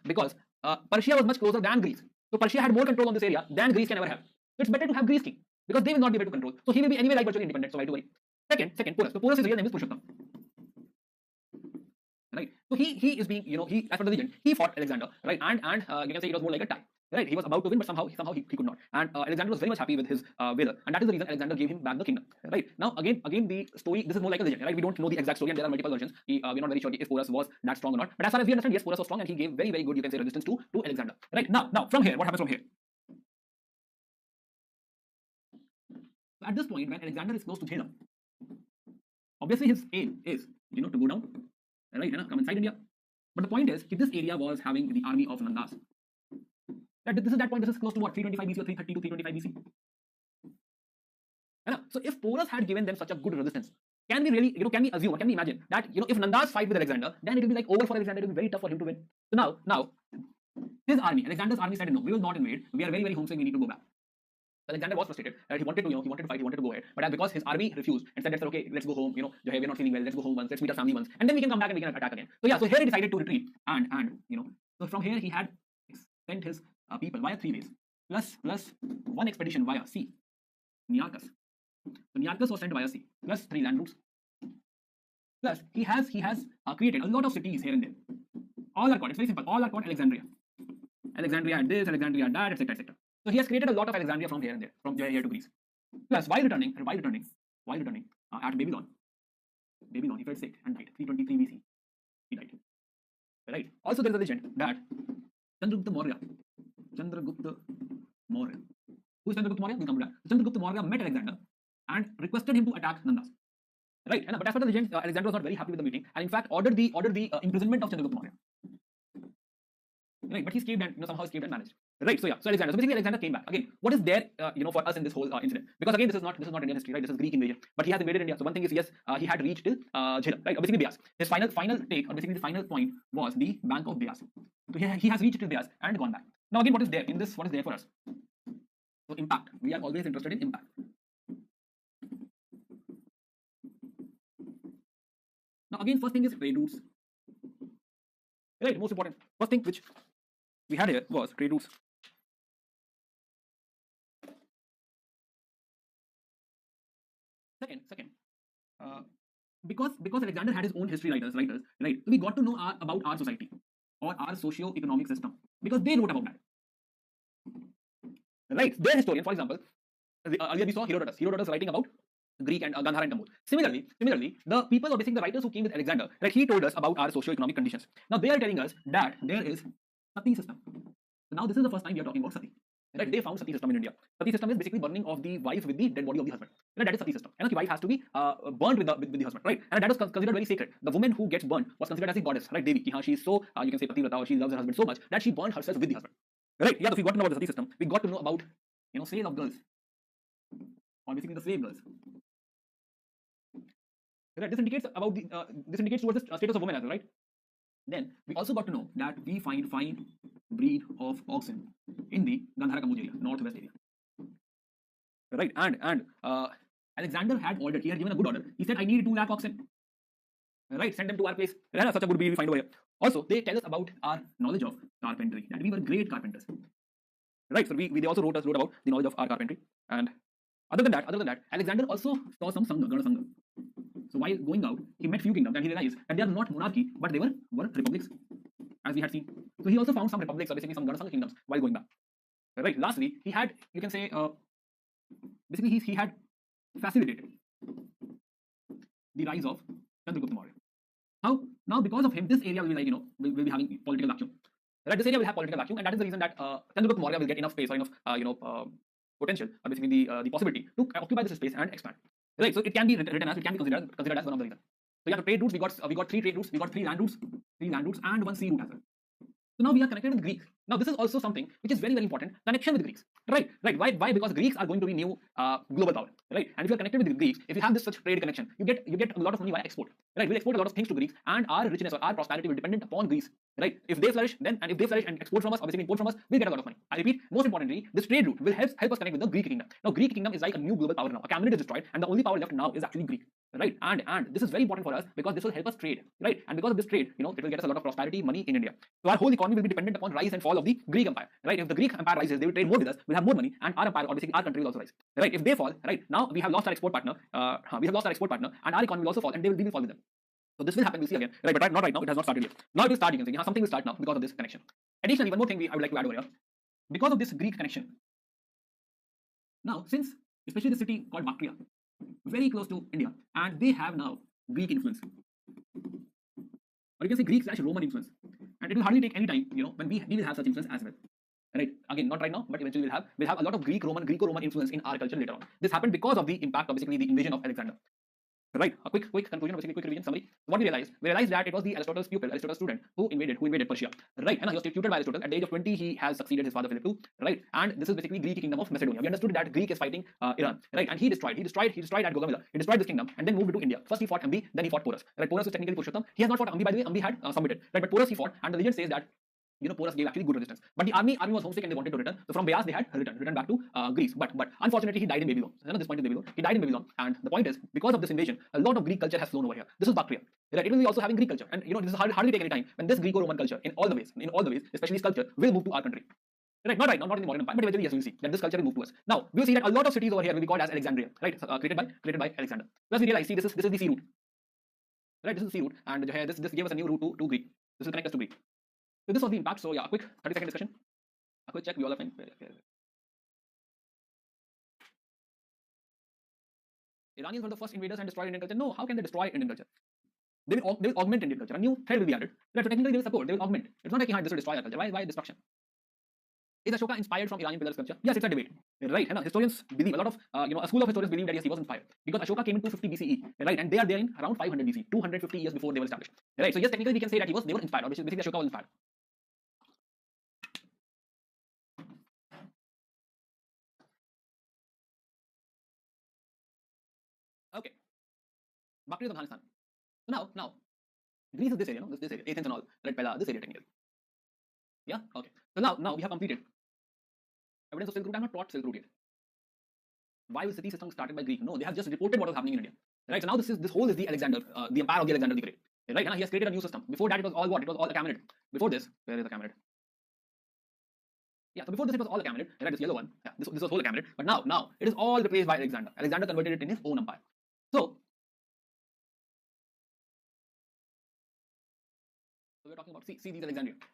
Speaker 1: Persia was much closer than Greece. So Persia had more control on this area than Greece can ever have. So it's better to have Greece king because they will not be able to control. So he will be anyway like virtually independent. So why to worry? Second, Porus. So Porus' real name is Purushottam. Right. So he is being, he, as per the legend, he fought Alexander, right? And you can say it was more like a tie. Right, he was about to win, but somehow he could not. And Alexander was very much happy with his valor, and that is the reason Alexander gave him back the kingdom. Right now, again, the story. This is more like a legend. Right, we don't know the exact story, and there are multiple versions. We're not very sure if Porus was that strong or not. But as far as we understand, yes, Porus was strong, and he gave very, very good, you can say, resistance to Alexander. Right now, from here, what happens from here? So at this point, when Alexander is close to Jhelum, obviously his aim is, to go down, right, come inside India. But the point is, if this area was having the army of Nandas. This is that point. This is close to what, 325 BC or 330 to 325 BC. So if Porus had given them such a good resistance, can we really, can we assume or can we imagine that if Nandas fight with Alexander, then it will be like over for Alexander. It will be very tough for him to win. So now his army, Alexander's army said no, we will not invade. We are very, very homesick. We need to go back. Alexander was frustrated. Right? He wanted to, he wanted to fight. He wanted to go ahead. But because his army refused and said, okay, let's go home. We're not feeling well. Let's go home once. Let's meet our family once, and then we can come back and we can attack again. So yeah, so here he decided to retreat, and so from here he had sent his people via 3 ways, plus one expedition via sea, Nearchus. So Nearchus was sent via sea, plus 3 land routes. Plus he has created a lot of cities here and there. All are called, it's very simple, all are called Alexandria. Alexandria had this, Alexandria had that, etc. So he has created a lot of Alexandria from here and there, from here to Greece. Plus while returning at Babylon, he fell sick and died. 323 BC, he died. Right. Also there is a legend that Chandragupta Maurya. Who is Chandragupta Maurya? We'll come to that. Chandragupta Maurya met Alexander and requested him to attack Nandas. Right. But as per the legend, Alexander was not very happy with the meeting and in fact ordered the imprisonment of Chandragupta Maurya. Right. But he escaped and somehow escaped and managed. Right. So yeah. So Alexander. So basically Alexander came back. Again, what is there for us in this whole incident? Because again, this is not Indian history, right? This is Greek invasion. But he has invaded India. So one thing is, yes, he had reached till Jhelum, right? Basically Beas. His final take, or basically the final point was the bank of Beas. So he has reached till Beas and gone back. Now again, what is there in this? What is there for us? So impact. We are always interested in impact. Now again, first thing is trade routes. Right, most important. First thing which we had here was trade routes. Second, because Alexander had his own history writers, right? So we got to know about our society or our socio-economic system because they wrote about that. right? Their historian, for example, earlier we saw Herodotus. Herodotus writing about Greek and Gandhara and Tambur. Similarly, the people or basically the writers who came with Alexander, right? He told us about our socio-economic conditions. Now they are telling us that there is Sati system. So now this is the first time we are talking about Sati. Right? They found Sati system in India. Sati system is basically burning of the wife with the dead body of the husband. Right? That is Sati system. And the wife has to be burnt with the husband. Right? And that was considered very sacred. The woman who gets burnt was considered as a goddess. Right? Devi. She is so you can say Pativrata, or she loves her husband so much that she burned herself with the husband. Right? Yeah. So we got to know about the Sati system. We got to know about sale of girls, or basically the slave girls. Right? This indicates about the this indicates towards the status of women as well. Right? Then we also got to know that we find fine breed of oxen in the Gandhara Kambuj area, northwest area. Right, and Alexander had ordered. He had given a good order. He said, "I need 2 lakh oxen. Right, send them to our place." Right, such a good breed we find over here. Also, they tell us about our knowledge of carpentry, that we were great carpenters. Right, so they also wrote about the knowledge of our carpentry. And other than that, Alexander also saw some Sangha, Gana Sangha. So while going out, he met few kingdoms and he realized that they are not monarchy, but they were republics, as we had seen. So he also found some republics, or basically some Gana Sangha kingdoms while going back. Right. Lastly, he had, you can say, basically he had facilitated the rise of Chandragupta Maurya. How? Now because of him, this area will be like, will be having political vacuum. Right. This area will have political vacuum, and that is the reason that Chandragupta Maurya will get enough space or enough, potential, or basically the possibility to occupy this space and expand. Right. So it can be written as, it can be considered as one of the reasons. So yeah, the trade routes we got 3 trade routes, we got 3 land routes, and 1 sea route as well. So now we are connected with Greek. Now this is also something which is very, very important, connection with Greeks. Right. Why? Because Greeks are going to be new global power. Right. And if you are connected with the Greeks, if you have this such trade connection, you get a lot of money via export. Right. We'll export a lot of things to Greeks, and our richness or our prosperity will be dependent upon Greece. Right. If they flourish, and export from us, obviously import from us, we'll get a lot of money. I repeat, most importantly, this trade route will help us connect with the Greek kingdom. Now Greek kingdom is like a new global power now. Achaemenid is destroyed, and the only power left now is actually Greek. Right, and this is very important for us because this will help us trade, right? And because of this trade, it will get us a lot of prosperity, money in India. So our whole economy will be dependent upon rise and fall of the Greek Empire, right? If the Greek Empire rises, they will trade more with us, we'll have more money, and our empire, or basically our country, will also rise, right? If they fall, right, now we have lost our export partner, and our economy will also fall, and we will fall with them. So this will happen, we'll see again, right? But not right now, it has not started yet. Now it will start, you can say, something will start now because of this connection. Additionally, one more thing I would like to add over here, because of this Greek connection. Now, since especially the city called Bactria, very close to India, and they have now Greek influence, or you can say Greek/Roman influence, and it will hardly take any time, when we will have such influence as well. Right? Again, not right now, but eventually we'll have a lot of Greco-Roman influence in our culture later on. This happened because of the impact of basically the invasion of Alexander. Right? A quick conclusion, basically quick revision summary. What we realized that it was the Aristotle's pupil, Aristotle's student, who invaded Persia. Right? And he was tutored by Aristotle. At the age of 20, he has succeeded his father Philip II. Right? And this is basically Greek kingdom of Macedonia. We understood that Greek is fighting Iran. Right? And he destroyed at Gaugamela. He destroyed this kingdom and then moved into India. First he fought Ambi, then he fought Porus. Right? Porus is technically Purushottam. He has not fought Ambi, by the way. Ambi had submitted. Right? But Porus he fought, and the legend says that Porus gave actually good resistance. But the army was homesick and they wanted to return. So from Beas they had returned back to Greece. But unfortunately he died in Babylon. So at this point in Babylon, he died in Babylon. And the point is, because of this invasion, a lot of Greek culture has flown over here. This is Bactria. Right? It will be also having Greek culture. And this is hardly take any time when this Greco-Roman culture, in all the ways, especially sculpture, will move to our country. Right? Not right now, not in the modern empire, but eventually yes, we will see that this culture will move to us. Now we will see that a lot of cities over here will be called as Alexandria, right? Created by Alexander. Plus we realize, see, this is the sea route. Right? This is the sea route, and this gave us a new route to Greek. This will connect us to Greek. So this was the impact. So yeah, a quick 30-second discussion. A quick check. We all are fine. Iranians were the first invaders and destroyed Indian culture. No, how can they destroy Indian culture? They will augment Indian culture. A new thread will be added. Right? So technically they will support. They will augment. It's not like this will destroy our culture. Why destruction? Is Ashoka inspired from Iranian pillar sculpture? Yes, it's a debate. Right? And historians believe, a lot of a school of historians believe that yes, he was inspired because Ashoka came in 250 BCE, right? And they are there in around 500 BC, 250 years before they were established. Right? So yes, technically we can say that they were inspired, or basically Ashoka was inspired. Okay. Bactria is Afghanistan. So now Greece is this area, this area, Athens and all, right? Pella, this area technically. Yeah. Okay. So now we have completed evidence of Silk Route. I have not taught Silk Route yet. Why was city system started by Greek? No, they have just reported what was happening in India. Right. So now this whole is the Alexander, the empire of the Alexander the Great. Right. And he has created a new system. Before that, it was all what? It was all Achaemenid. Before this, where is Achaemenid? Yeah. So before this, it was all Achaemenid. Right. This yellow one. Yeah. This was whole Achaemenid. But now it is all replaced by Alexander. Alexander converted it in his own empire. So So we're talking about, see these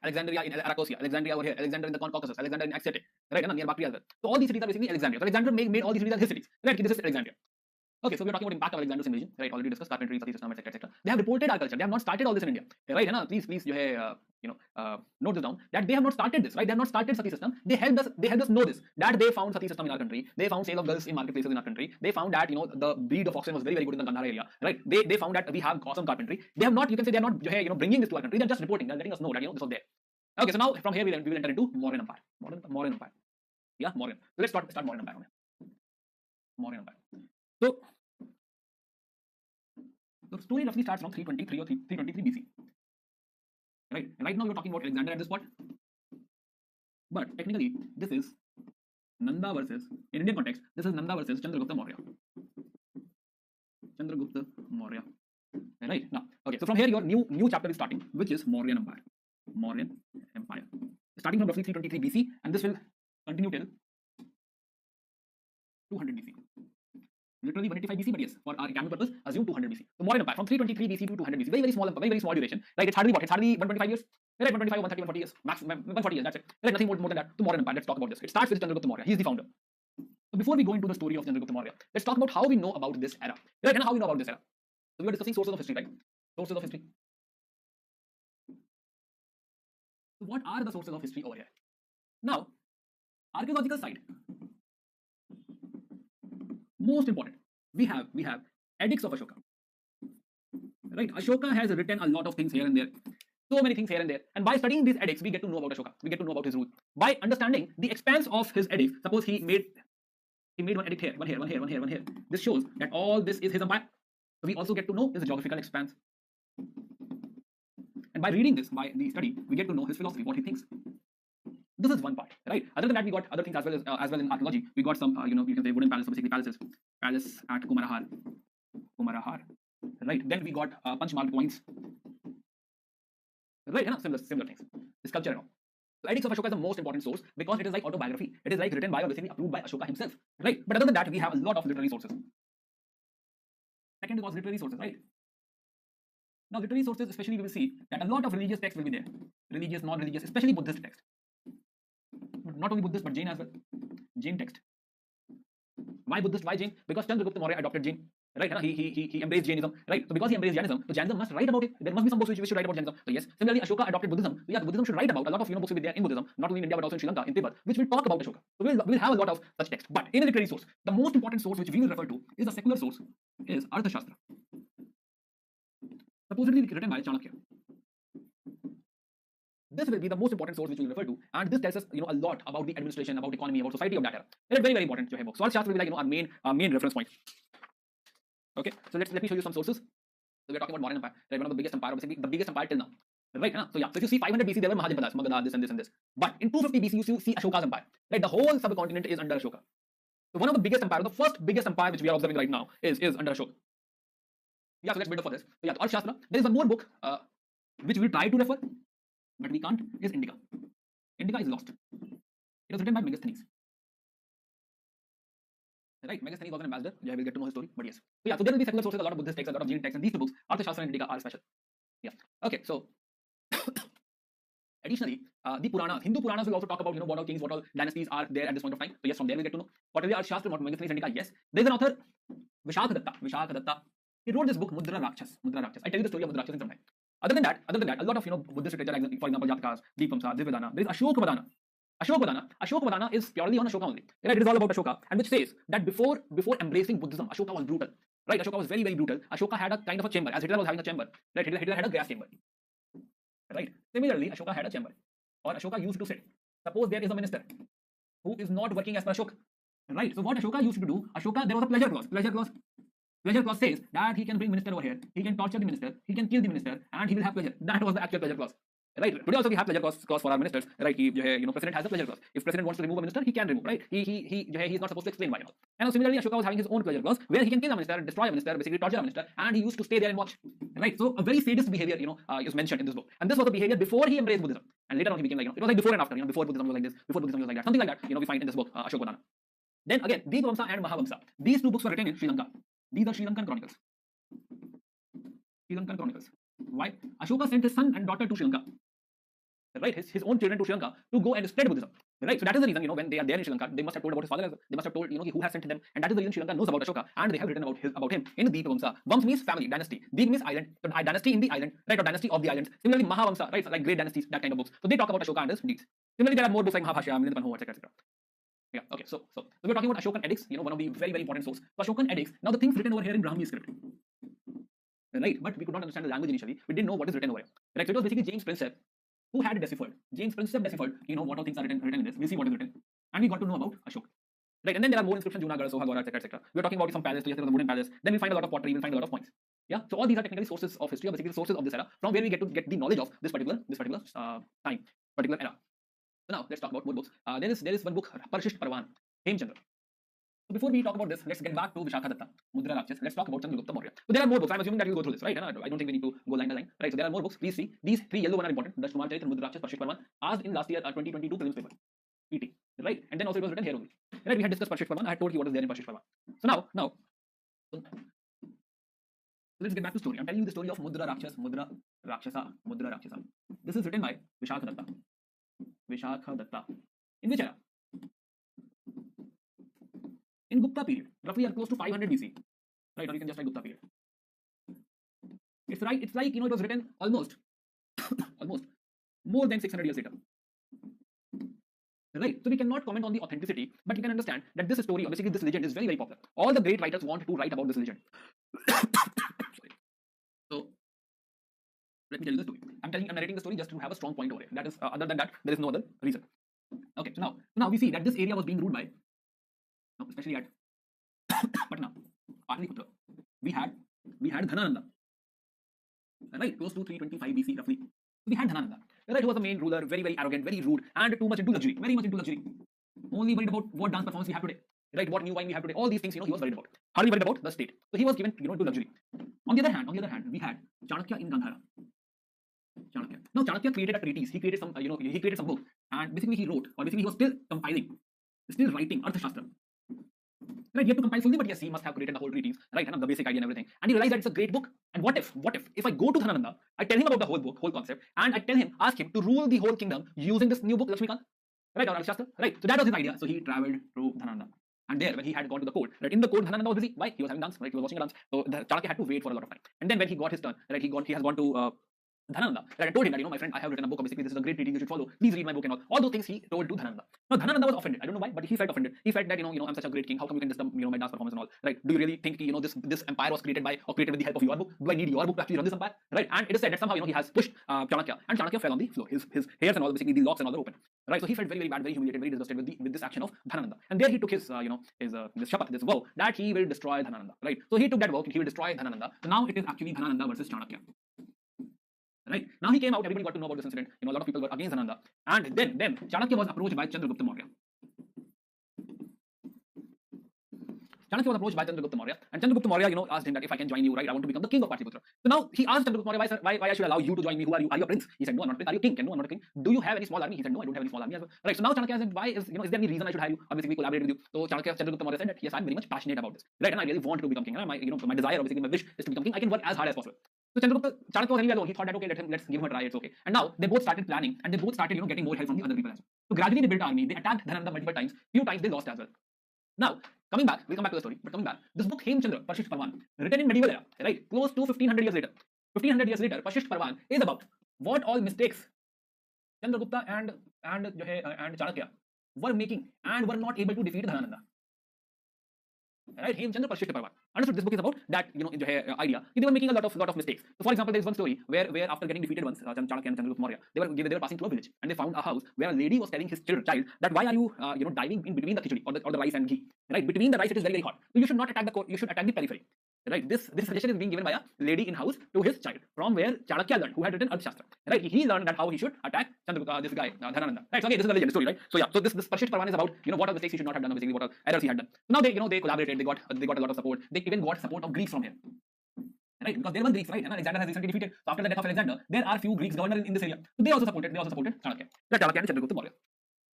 Speaker 1: Alexandria in Arachosia, Alexandria over here, Alexander in the Caucasus, Alexander in Axete, right? Near Bactria as well. So all these cities are basically Alexandria. So Alexander made all these cities as his cities, right? This is Alexandria. Okay, so we're talking about impact of Alexander's invasion, right? Already discussed carpentry, Sati system, etc., etc. They have reported our culture. They have not started all this in India, right? Please, note this down. That they have not started this, right? They have not started Sati system. They helped us know this. That they found Sati system in our country. They found sale of girls in marketplaces in our country. They found that the breed of oxen was very good in the Gandhara area, right? They found that we have awesome carpentry. They have not. You can say they are not bringing this to our country. They are just reporting. They are letting us know that this was there. Okay, so now from here we will enter into Mauryan Empire. Mauryan Empire. Yeah, Mauryan. So let's start Mauryan Empire. Mauryan Empire. So the story roughly starts from 323 or 323 BC. Right? And right now we're talking about Alexander at this point. But technically, this is Nanda versus, in Indian context, this is Nanda versus Chandragupta Maurya. Chandragupta Maurya. Right? Now, okay, so from here your new chapter is starting, which is Mauryan Empire. Mauryan Empire. Starting from roughly 323 BC, and this will continue till 200 BC. Literally 185 BC, but yes, for our example purpose, assume 200 BC. So Mauryan Empire from 323 BC to 200 BC, very small, very small duration. Right? It's hardly what? It's hardly 125 years. Right? 125, 130, 140 years, max 140 years. That's it. Right? Nothing more than that. To Mauryan Empire. Let's talk about this. It starts with Chandragupta Maurya. He's the founder. So before we go into the story of Chandragupta Maurya, let's talk about how we know about this era. Right? And how we know about this era. So we are discussing sources of history, right? Sources of history. So what are the sources of history over here? Now, archaeological side. Most important. We have edicts of Ashoka. Right? Ashoka has written a lot of things here and there. So many things here and there. And by studying these edicts, we get to know about Ashoka. We get to know about his rule. By understanding the expanse of his edicts, suppose he made one edict here, one here. This shows that all this is his empire. So we also get to know his geographical expanse. And by reading this, by the study, we get to know his philosophy, what he thinks. This is one part, right? Other than that, we got other things as well in archaeology. We got some, you can say wooden palaces, basically palaces. Palace at Kumarahar, right? Then we got punch marked coins, right? Similar things. The sculpture and all. So Edicts of Ashoka is the most important source because it is like autobiography. It is like written by or basically approved by Ashoka himself, right? But other than that, we have a lot of literary sources. Second was literary sources, right? Now, literary sources, especially, we will see that a lot of religious texts will be there. Religious, non-religious, especially Buddhist text. Not only Buddhist, but Jain as well. Jain text. Why Buddhist? Why Jain? Because Chandragupta Maurya adopted Jain. Right? He embraced Jainism. Right? So because he embraced Jainism, so Jainism must write about it. There must be some books which should write about Jainism. So yes, similarly, Ashoka adopted Buddhism. So yeah, Buddhism should write about a lot of books will be there in Buddhism, not only in India but also in Sri Lanka, in Tibet, which will talk about Ashoka. So we'll have a lot of such texts. But in a literary source, the most important source which we will refer to is a secular source, is Arthashastra. Supposedly written by Chanakya. This will be the most important source which we will refer to, and this tells us a lot about the administration, about economy, about society of that era. It is very important to have book. So Arthashastra will be like our main reference point. Okay, so let me show you some sources. So we are talking about Mauryan Empire, right? One of the biggest empire, basically the biggest empire till now, right? So yeah, so if you see 500 BC, there were Mahajampadas, Magadha, this and this and this. But in 250 BC, you see Ashoka's empire, right? The whole subcontinent is under Ashoka. So one of the biggest empire, the first biggest empire which we are observing right now is under Ashoka. Yeah, so let's build up for this. So yeah, Arthashastra. There is one more book which we will try to refer, but we can't. Is Indica. Indica is lost. It was written by Megasthenes. Right, Megasthenes was an ambassador. Yeah, we'll get to know his story, but yes. So yeah, so there will be secular sources, a lot of Buddhist texts, a lot of Jain texts, and these two books, Arthashastra and Indica, are special. Yeah. Okay, so additionally, the Puranas, Hindu Puranas will also talk about what all kings, what all dynasties are there at this point of time. So yes, from there we get to know. What will be Arthashastra, what Megasthenes, Indica? Yes. There is an author, Vishakha Datta. He wrote this book Mudra Rakshas. I'll tell you the story of Mudra Rakshas in some time. Other than that, a lot of Buddhist literature, for example, Jatakas, Deepamsa, Divadana. There is Ashokavadana. Ashokavadana is purely on Ashoka only. Right? It is all about Ashoka, and which says that before embracing Buddhism, Ashoka was brutal. Right? Ashoka was very, very brutal. Ashoka had a kind of a chamber, as Hitler was having a chamber. Right? Hitler had a gas chamber. Right? Similarly, Ashoka had a chamber, or Ashoka used to sit. Suppose there is a minister who is not working as per Ashoka. Right? So what Ashoka used to do, there was a pleasure clause. Pleasure clause says that he can bring minister over here, he can torture the minister, he can kill the minister, and he will have pleasure. That was the actual pleasure clause. Right? Today also we have pleasure clause for our ministers. Right? President has a pleasure clause. If president wants to remove a minister, he can remove. Right? He is not supposed to explain why. And similarly, Ashoka was having his own pleasure clause where he can kill a minister, destroy a minister, basically torture a minister, and he used to stay there and watch. Right? So a very sadist behavior, is mentioned in this book. And this was the behavior before he embraced Buddhism. And later on he became like, it was like before and after. Before Buddhism was like this, before Buddhism was like that. Something like that. We find in this book, Ashokavadana. Then again, Deepavamsa and Mahavamsa. These two books were written in Sri Lanka. These are Sri Lankan chronicles. Why? Ashoka sent his son and daughter to Sri Lanka, right? His own children to Sri Lanka to go and spread Buddhism, right? So that is the reason, when they are there in Sri Lanka, they must have told about his father, they must have told, who has sent them, and that is the reason Sri Lanka knows about Ashoka, and they have written about him in the Deepavamsa. Vamsa means family, dynasty. Deep means island, so dynasty in the island, right, or dynasty of the islands. Similarly, Mahavamsa, right, so like great dynasties, that kind of books. So they talk about Ashoka and his deeds. Similarly, there are more books like Mahabhashya, Milindapanho, etc., etc. Yeah, okay, so we're talking about Ashokan edicts, one of the very, very important source. So Ashokan edicts, now the things written over here in Brahmi script, right, but we could not understand the language initially, we didn't know what is written over here, right? So it was basically James Prinsep who had deciphered. James Prinsep deciphered, what all things are written in this. We'll see what is written, and we got to know about Ashoka, right? And then there are more inscriptions, Junagadh, Sohagora, etc., etc. We're talking about some palace, so yes, there was a wooden palace. Then we find a lot of pottery, we'll find a lot of coins. Yeah, so all these are technically sources of history, or basically sources of this era, from where we get the knowledge of this particular time, particular era. So now let's talk about more books. There is one book, Parshisht Parvan, Hemchandra. So before we talk about this, let's get back to Vishakadatta, Mudra Rakshas. Let's talk about Chandragupta Maurya. So there are more books. I'm assuming that you'll go through this, right? And I don't think we need to go line by line, right? So there are more books. Please see. These three yellow ones are important. The Kumar Charitra, Mudra Rakshas, Parshisht Parvan, asked in last year 2022 prelims paper, PT, right? And then also it was written here only. Right? We had discussed Parshisht Parvan. I had told you what is there in Parshisht Parvan. So now, let's get back to story. I'm telling you the story of Mudra Rakshasa. This is written by Vishakadatta. In which era? In Gupta period, roughly close to 500 BC, right? Or you can just write Gupta period. It's right. It's like, it was written almost more than 600 years later, right? So we cannot comment on the authenticity, but you can understand that this story, or basically this legend, is very, very popular. All the great writers want to write about this legend. Sorry. So let me tell you the story. I'm narrating the story just to have a strong point over it. That is, other than that, there is no other reason. Okay, so now we see that this area was being ruled by, especially at Patna, Patliputra, we had Dhanananda, right, close to 325 BC roughly. We had Dhanananda, right, who was the main ruler, very, very arrogant, very rude, and too much into luxury, very much into luxury. Only worried about what dance performance we have today, right, what new wine we have today, all these things, he was worried about. Hardly worried about the state. So he was given, to luxury. On the other hand, we had Chanakya in Gandhara. Now Chanakya created a treatise. He created some, he created some book, and basically he wrote, or basically he was still compiling, still writing Arthashastra. Right, he had to compile fully, but yes, he must have created the whole treatise, right, and the basic idea and everything. And he realized that it's a great book. And what if I go to Dhanananda, I tell him about the whole book, whole concept, and I ask him to rule the whole kingdom using this new book, Lakshmikant, right, or Arthashastra, right? So that was his idea. So he traveled to Dhanananda. And there, when he had gone to the court, right, in the court, Dhanananda was busy. Why? He was having dance, right? He was watching a dance. So the Chanakya had to wait for a lot of time. And then when he got his turn, right, he has gone to Dhanananda, right, I told him that, my friend, I have written a book, basically this is a great treatise, you should follow, please read my book and all those things he told to Dhanananda. Now Dhanananda was offended, I don't know why, but he felt offended. He felt that, I'm such a great king, how come you can disturb, my dance performance and all, right? Do you really think, this empire was created with the help of your book? Do I need your book to actually run this empire, right? And it is said that somehow, he has pushed Chanakya, and Chanakya fell on the floor. His hairs and all, basically the locks and all were open, right? So he felt very, very bad, very humiliated, very disgusted with this action of Dhanananda. And there he took his, this shapath, this vow, that he will destroy Dhanananda, right? So he took that vow, he will destroy Dhanananda. So now it is actually Dhanananda versus Chanakya. Right, now he came out, everybody got to know about this incident, a lot of people were against Dhanananda, and then Chanakya was approached by Chandragupta Maurya. Chanakya was approached by Chandragupta Maurya, and Chandragupta Maurya, asked him that if I can join you, right, I want to become the king of Patliputra. So now he asked Chandragupta Maurya, why I should allow you to join me? Who are you? Are you a prince? He said, no, I'm not a prince. Are you a king? No, I'm not a king. Do you have any small army? He said, no, I don't have any small army as well. Right, so now Chanakya said, why is there any reason I should have you, or basically collaborate with you? So Chandragupta Maurya said that yes, I'm very much passionate about this, right, and I really want to become king. And my desire, or basically my wish, is to become king. I can work as hard as possible. So Chanakya was anyway alone. He thought that okay, let's give him a try. It's okay. And now they both started planning, and they both started getting more help from the other people as well. So gradually they built an army. They attacked Dhanananda multiple times. Few times they lost as well. Now coming back, we'll come back to the story. But coming back, this book Hemchandra, Parshisht Parvan, written in medieval era, right, close to 1500 years later. 1500 years later, Parshisht Parvan is about what all mistakes Chandragupta and Chanakya were making and were not able to defeat Dhanananda. Right, Hemchandra Parshisht Parvan. Understood? This book is about that, idea. They were making a lot of mistakes. So, for example, there is one story where after getting defeated once, Chanakya and Chandragupta Maurya, they were passing through a village and they found a house where a lady was telling his child that why are you, diving in between the khichdi or the rice and ghee, right? Between the rice, it is very, very hot. So you should not attack the core. You should attack the periphery. Right, this suggestion is being given by a lady in house to his child, from where Chanakya learned, who had written Arthashastra. Right, he learned that how he should attack this guy, Dhanananda. Right, so again, this is a legend story, right? So yeah, so this Parshisht Parvan is about what all mistakes he should not have done, basically what all errors he had done. So now they collaborated, they got a lot of support. They even got support of Greeks from here. Right, because there were Greeks, right? And Alexander has recently defeated. So after the death of Alexander, there are few Greeks governors in this area. So they also supported Chanakya. Chanakya and Chandragupta Maurya.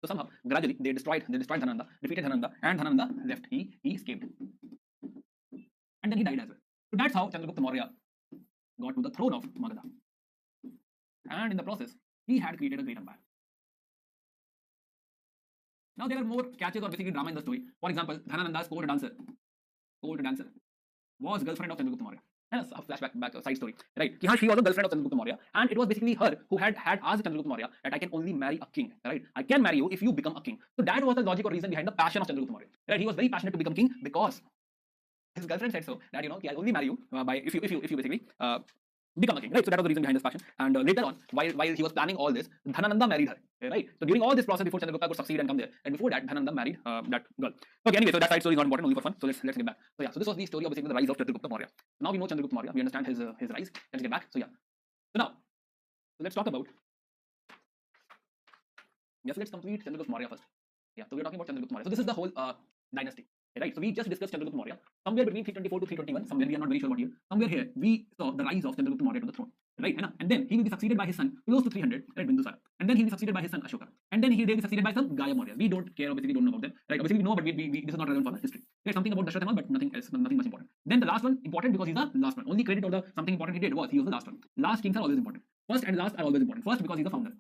Speaker 1: So somehow, gradually, they destroyed Dhanananda, defeated Dhanananda, and Dhanananda left. He escaped, and then he died as well. So that's how Chandragupta Maurya got to the throne of Magadha. and in the process, he had created a great empire. Now there are more catches or basically drama in the story. For example, Dhanananda's court dancer was girlfriend of Chandragupta Maurya. And a flashback, a side story, right? She was a girlfriend of Chandragupta Maurya, and it was basically her who had asked Chandragupta Maurya that I can only marry a king, right? I can marry you if you become a king. So that was the logic or reason behind the passion of Chandragupta Maurya, right? He was very passionate to become king because his girlfriend said so, that I'll only marry you by if you basically become a king, right? So that was the reason behind this passion. And later on, while he was planning all this, Dhanananda married her, right? So during all this process, before Chandragupta could succeed and come there, and before that, Dhanananda married that girl. Okay, anyway, so that side story is not important, only for fun. So let's get back. So yeah, so this was the story of basically the rise of Chandragupta Maurya. Now we know Chandragupta Maurya, we understand his rise. Let's get back. So yeah, so now let's talk about. Yes, let's complete Chandragupta Maurya first. Yeah, so we're talking about Chandragupta Maurya. So this is the whole dynasty. Right, so we just discussed Chandragupta Maurya. Somewhere between 324 to 321, somewhere we are not very sure what year. Somewhere here we saw the rise of Chandragupta Maurya to the throne. Right, and then he will be succeeded by his son close to 300, right, Bindusara. And then he will be succeeded by his son Ashoka. And then he will be succeeded by some Gaya Maurya. We don't care, obviously we don't know about them. Right, obviously we know, but we this is not relevant for the history. There's something about Dashrath and all, but nothing else, nothing much important. Then the last one important because he's the last one. Only credit or the something important he did was he was the last one. Last kings are always important. First and last are always important. First because he's the founder.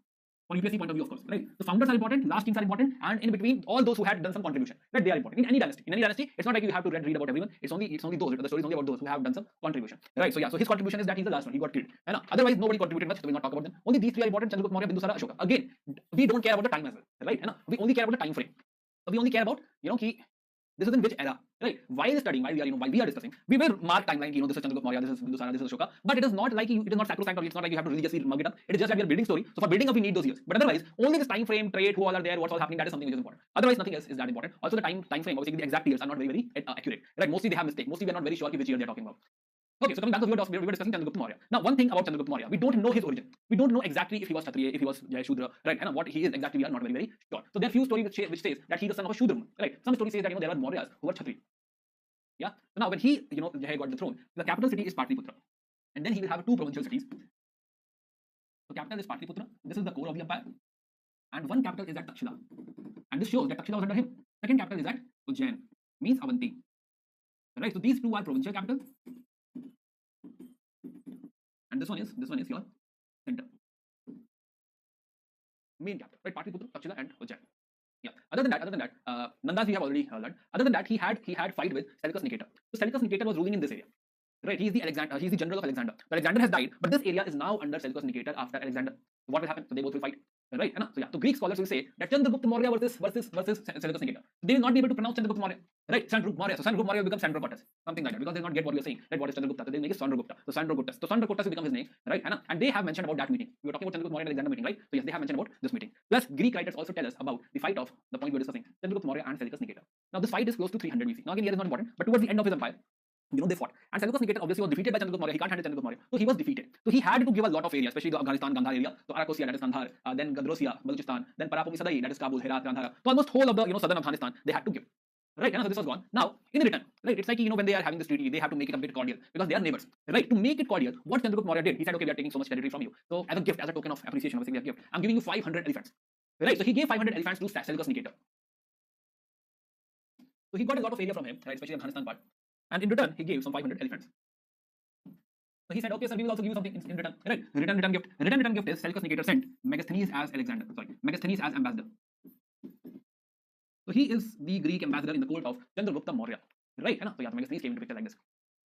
Speaker 1: From UPSC point of view, of course, right? The founders are important, last kings are important, and in between, all those who had done some contribution, right? They are important. In any dynasty, it's not like you have to read about everyone. It's only those. The story is only about those who have done some contribution, right? So yeah, so his contribution is that he's the last one. He got killed, and otherwise nobody contributed much. So we'll not talk about them. Only these three are important: Chandragupta Maurya, Bindusara, Ashoka. Again, we don't care about the time as well, right? We only care about the time frame. So we only care about this is in which era, right? While studying, while we are discussing, we will mark timeline. This is Chandragupta Maurya, this is Bindusara, this is Ashoka. But it is not like it is not sacrosanct, or it's not like you have to religiously mug it up. It is just that we are building story. So for building up, we need those years. But otherwise, only this time frame, trait, who all are there, what's all happening, that is something which is important. Otherwise, nothing else is that important. Also, the time frame, obviously, the exact years are not very accurate. Right? Mostly they have mistake. Mostly we are not very sure which year they are talking about. Okay, so coming back to we were discussing Chandragupta Maurya. Now, one thing about Chandragupta Maurya, we don't know his origin. We don't know exactly if he was Kshatriya, if he was Shudra, right? And what he is exactly, we are not very sure. So there are few stories which says that he is the son of a Shudra, right? Some stories say that there were Mauryas who were Kshatriya. Yeah. So now when he got the throne, the capital city is Patliputra, and then he will have two provincial cities. So capital is Patliputra. This is the core of the empire, and one capital is at Takshila, and this shows that Takshila was under him. Second capital is at Ujjain, means Avanti. Right. So these two are provincial capitals. And this one is your center, main capital, right? Patliputra, Takshila, and Ujjain. Yeah. Other than that, Nandas we have already learned. Other than that, he had fight with Seleucus Nicator. So Seleucus Nicator was ruling in this area, right? He's the general of Alexander. So Alexander has died, but this area is now under Seleucus Nicator after Alexander. So what will happen? So they both will fight, right? So yeah, so Greek scholars will say that Chandragupta Maurya versus Seleucus Nicator. They will not be able to pronounce Chandragupta Maurya, right? Chandragupta Maurya. So Chandragupta Maurya will become Chandragupta, something like that, because they will not get what you're saying, right? What is Chandragupta? So they make it Chandragupta. So Chandragupta. So Chandragupta will become his name, right? And they have mentioned about that meeting. We were talking about Chandragupta Maurya and Alexander meeting, right? So yes, they have mentioned about this meeting. Plus, Greek writers also tell us about the fight of the point we were discussing, Chandragupta Maurya and Seleucus Nicator. Now this fight is close to 300 BC. Now again, here is not important, but towards the end of his empire, they fought. And Seleucus Nicator obviously was defeated by Chandragupta Maurya. He can't handle Chandragupta Maurya. So he was defeated. So he had to give a lot of areas, especially the Afghanistan, Gandhar area. So Arakosia, that is Kandahar, then Gadrosia, Baluchistan, then Parapomisadai, that is Kabul, Herat, Gandhara. So almost whole of the southern Afghanistan they had to give. Right, so this was gone. Now, in return, right, it's like when they are having this treaty, they have to make it a bit cordial because they are neighbors. Right, to make it cordial, what Chandragupta Maurya did, he said, okay, we are taking so much territory from you. So as a gift, as a token of appreciation, obviously a gift, I'm giving you 500 elephants. Right, so he gave 500 elephants to Seleucus Nicator. So he got a lot of area from him, right, especially the Afghanistan part. And in return, he gave some 500 elephants. So he said, okay, sir, we will also give you something in return. Right, return gift. Return gift is Seleucus Nicator sent Megasthenes as ambassador. So he is the Greek ambassador in the court of Chandragupta Maurya. Right, so yeah, Megasthenes came into picture like this.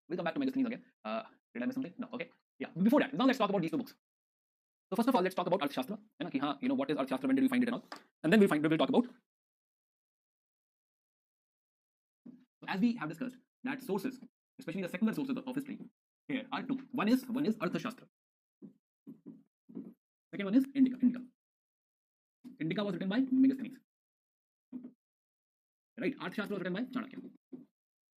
Speaker 1: We'll come back to Megasthenes again. Did I miss something? No, okay. Yeah, before that, now let's talk about these two books. So first of all, let's talk about Arthashastra. What is Arthashastra, when did we find it and all? And then we'll talk about. So as we have discussed, that sources, especially the secular sources of history, here are two. One is Arthashastra. Second one is Indica. Indica was written by Megasthenes. Right, Arthashastra was written by Chanakya.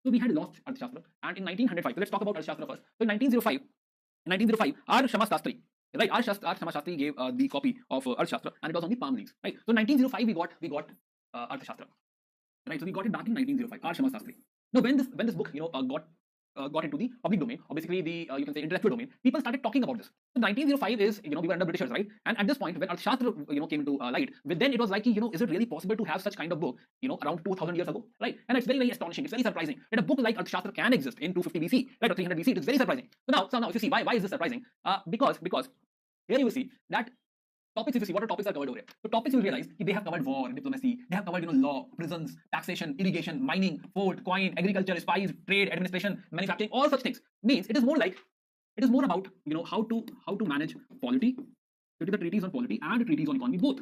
Speaker 1: So we had lost Arthashastra, and in 1905, so let's talk about Arthashastra first. So in 1905, R. Shamastastri, right, R. Shamastastri gave the copy of Arthashastra, and it was on the palm leaves. Right, so in 1905 we got Arthashastra. Right, so we got it back in 1905. R. Shamastastri. Now when this book got into the public domain, or basically the you can say intellectual domain, people started talking about this. So 1905 is we were under Britishers, right? And at this point, when Arthashastra came into light, then it was like is it really possible to have such kind of book around 2000 years ago, right? And it's very astonishing. It's very surprising that a book like Arthashastra can exist in 250 BC, right, or 300 BC. It's very surprising. So now if you see why is this surprising? Because here you will see that topics, if you see what are topics are covered over here. So topics you will realize they have covered war, diplomacy, they have covered law, prisons, taxation, irrigation, mining, port, coin, agriculture, spies, trade, administration, manufacturing, all such things. Means it is more like it is more about how to manage polity, the treaties on polity and treaties on economy both.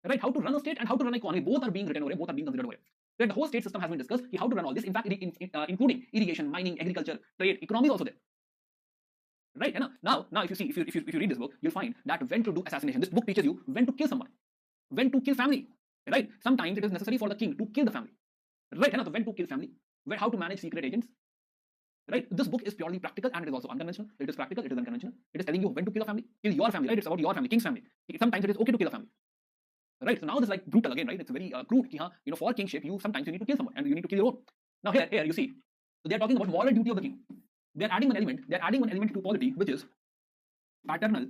Speaker 1: Right, how to run a state and how to run an economy, both are being written over here, both are being considered over here. Right, the whole state system has been discussed, how to run all this. In fact, including irrigation, mining, agriculture, trade, economy is also there. Right, now if you see, if you read this book, you'll find that when to do assassination. This book teaches you when to kill someone, when to kill family. Right, sometimes it is necessary for the king to kill the family. Right, so when to kill family, how to manage secret agents. Right, this book is purely practical and it is also unconventional. It is practical, it is unconventional. It is telling you when to kill a family, kill your family. Right, it's about your family, king's family. Sometimes it is okay to kill a family. Right, so now this is like brutal again, right? It's very crude. For kingship, sometimes you need to kill someone and you need to kill your own. Now here you see, so they are talking about moral duty of the king. They are adding one element to polity, which is paternal.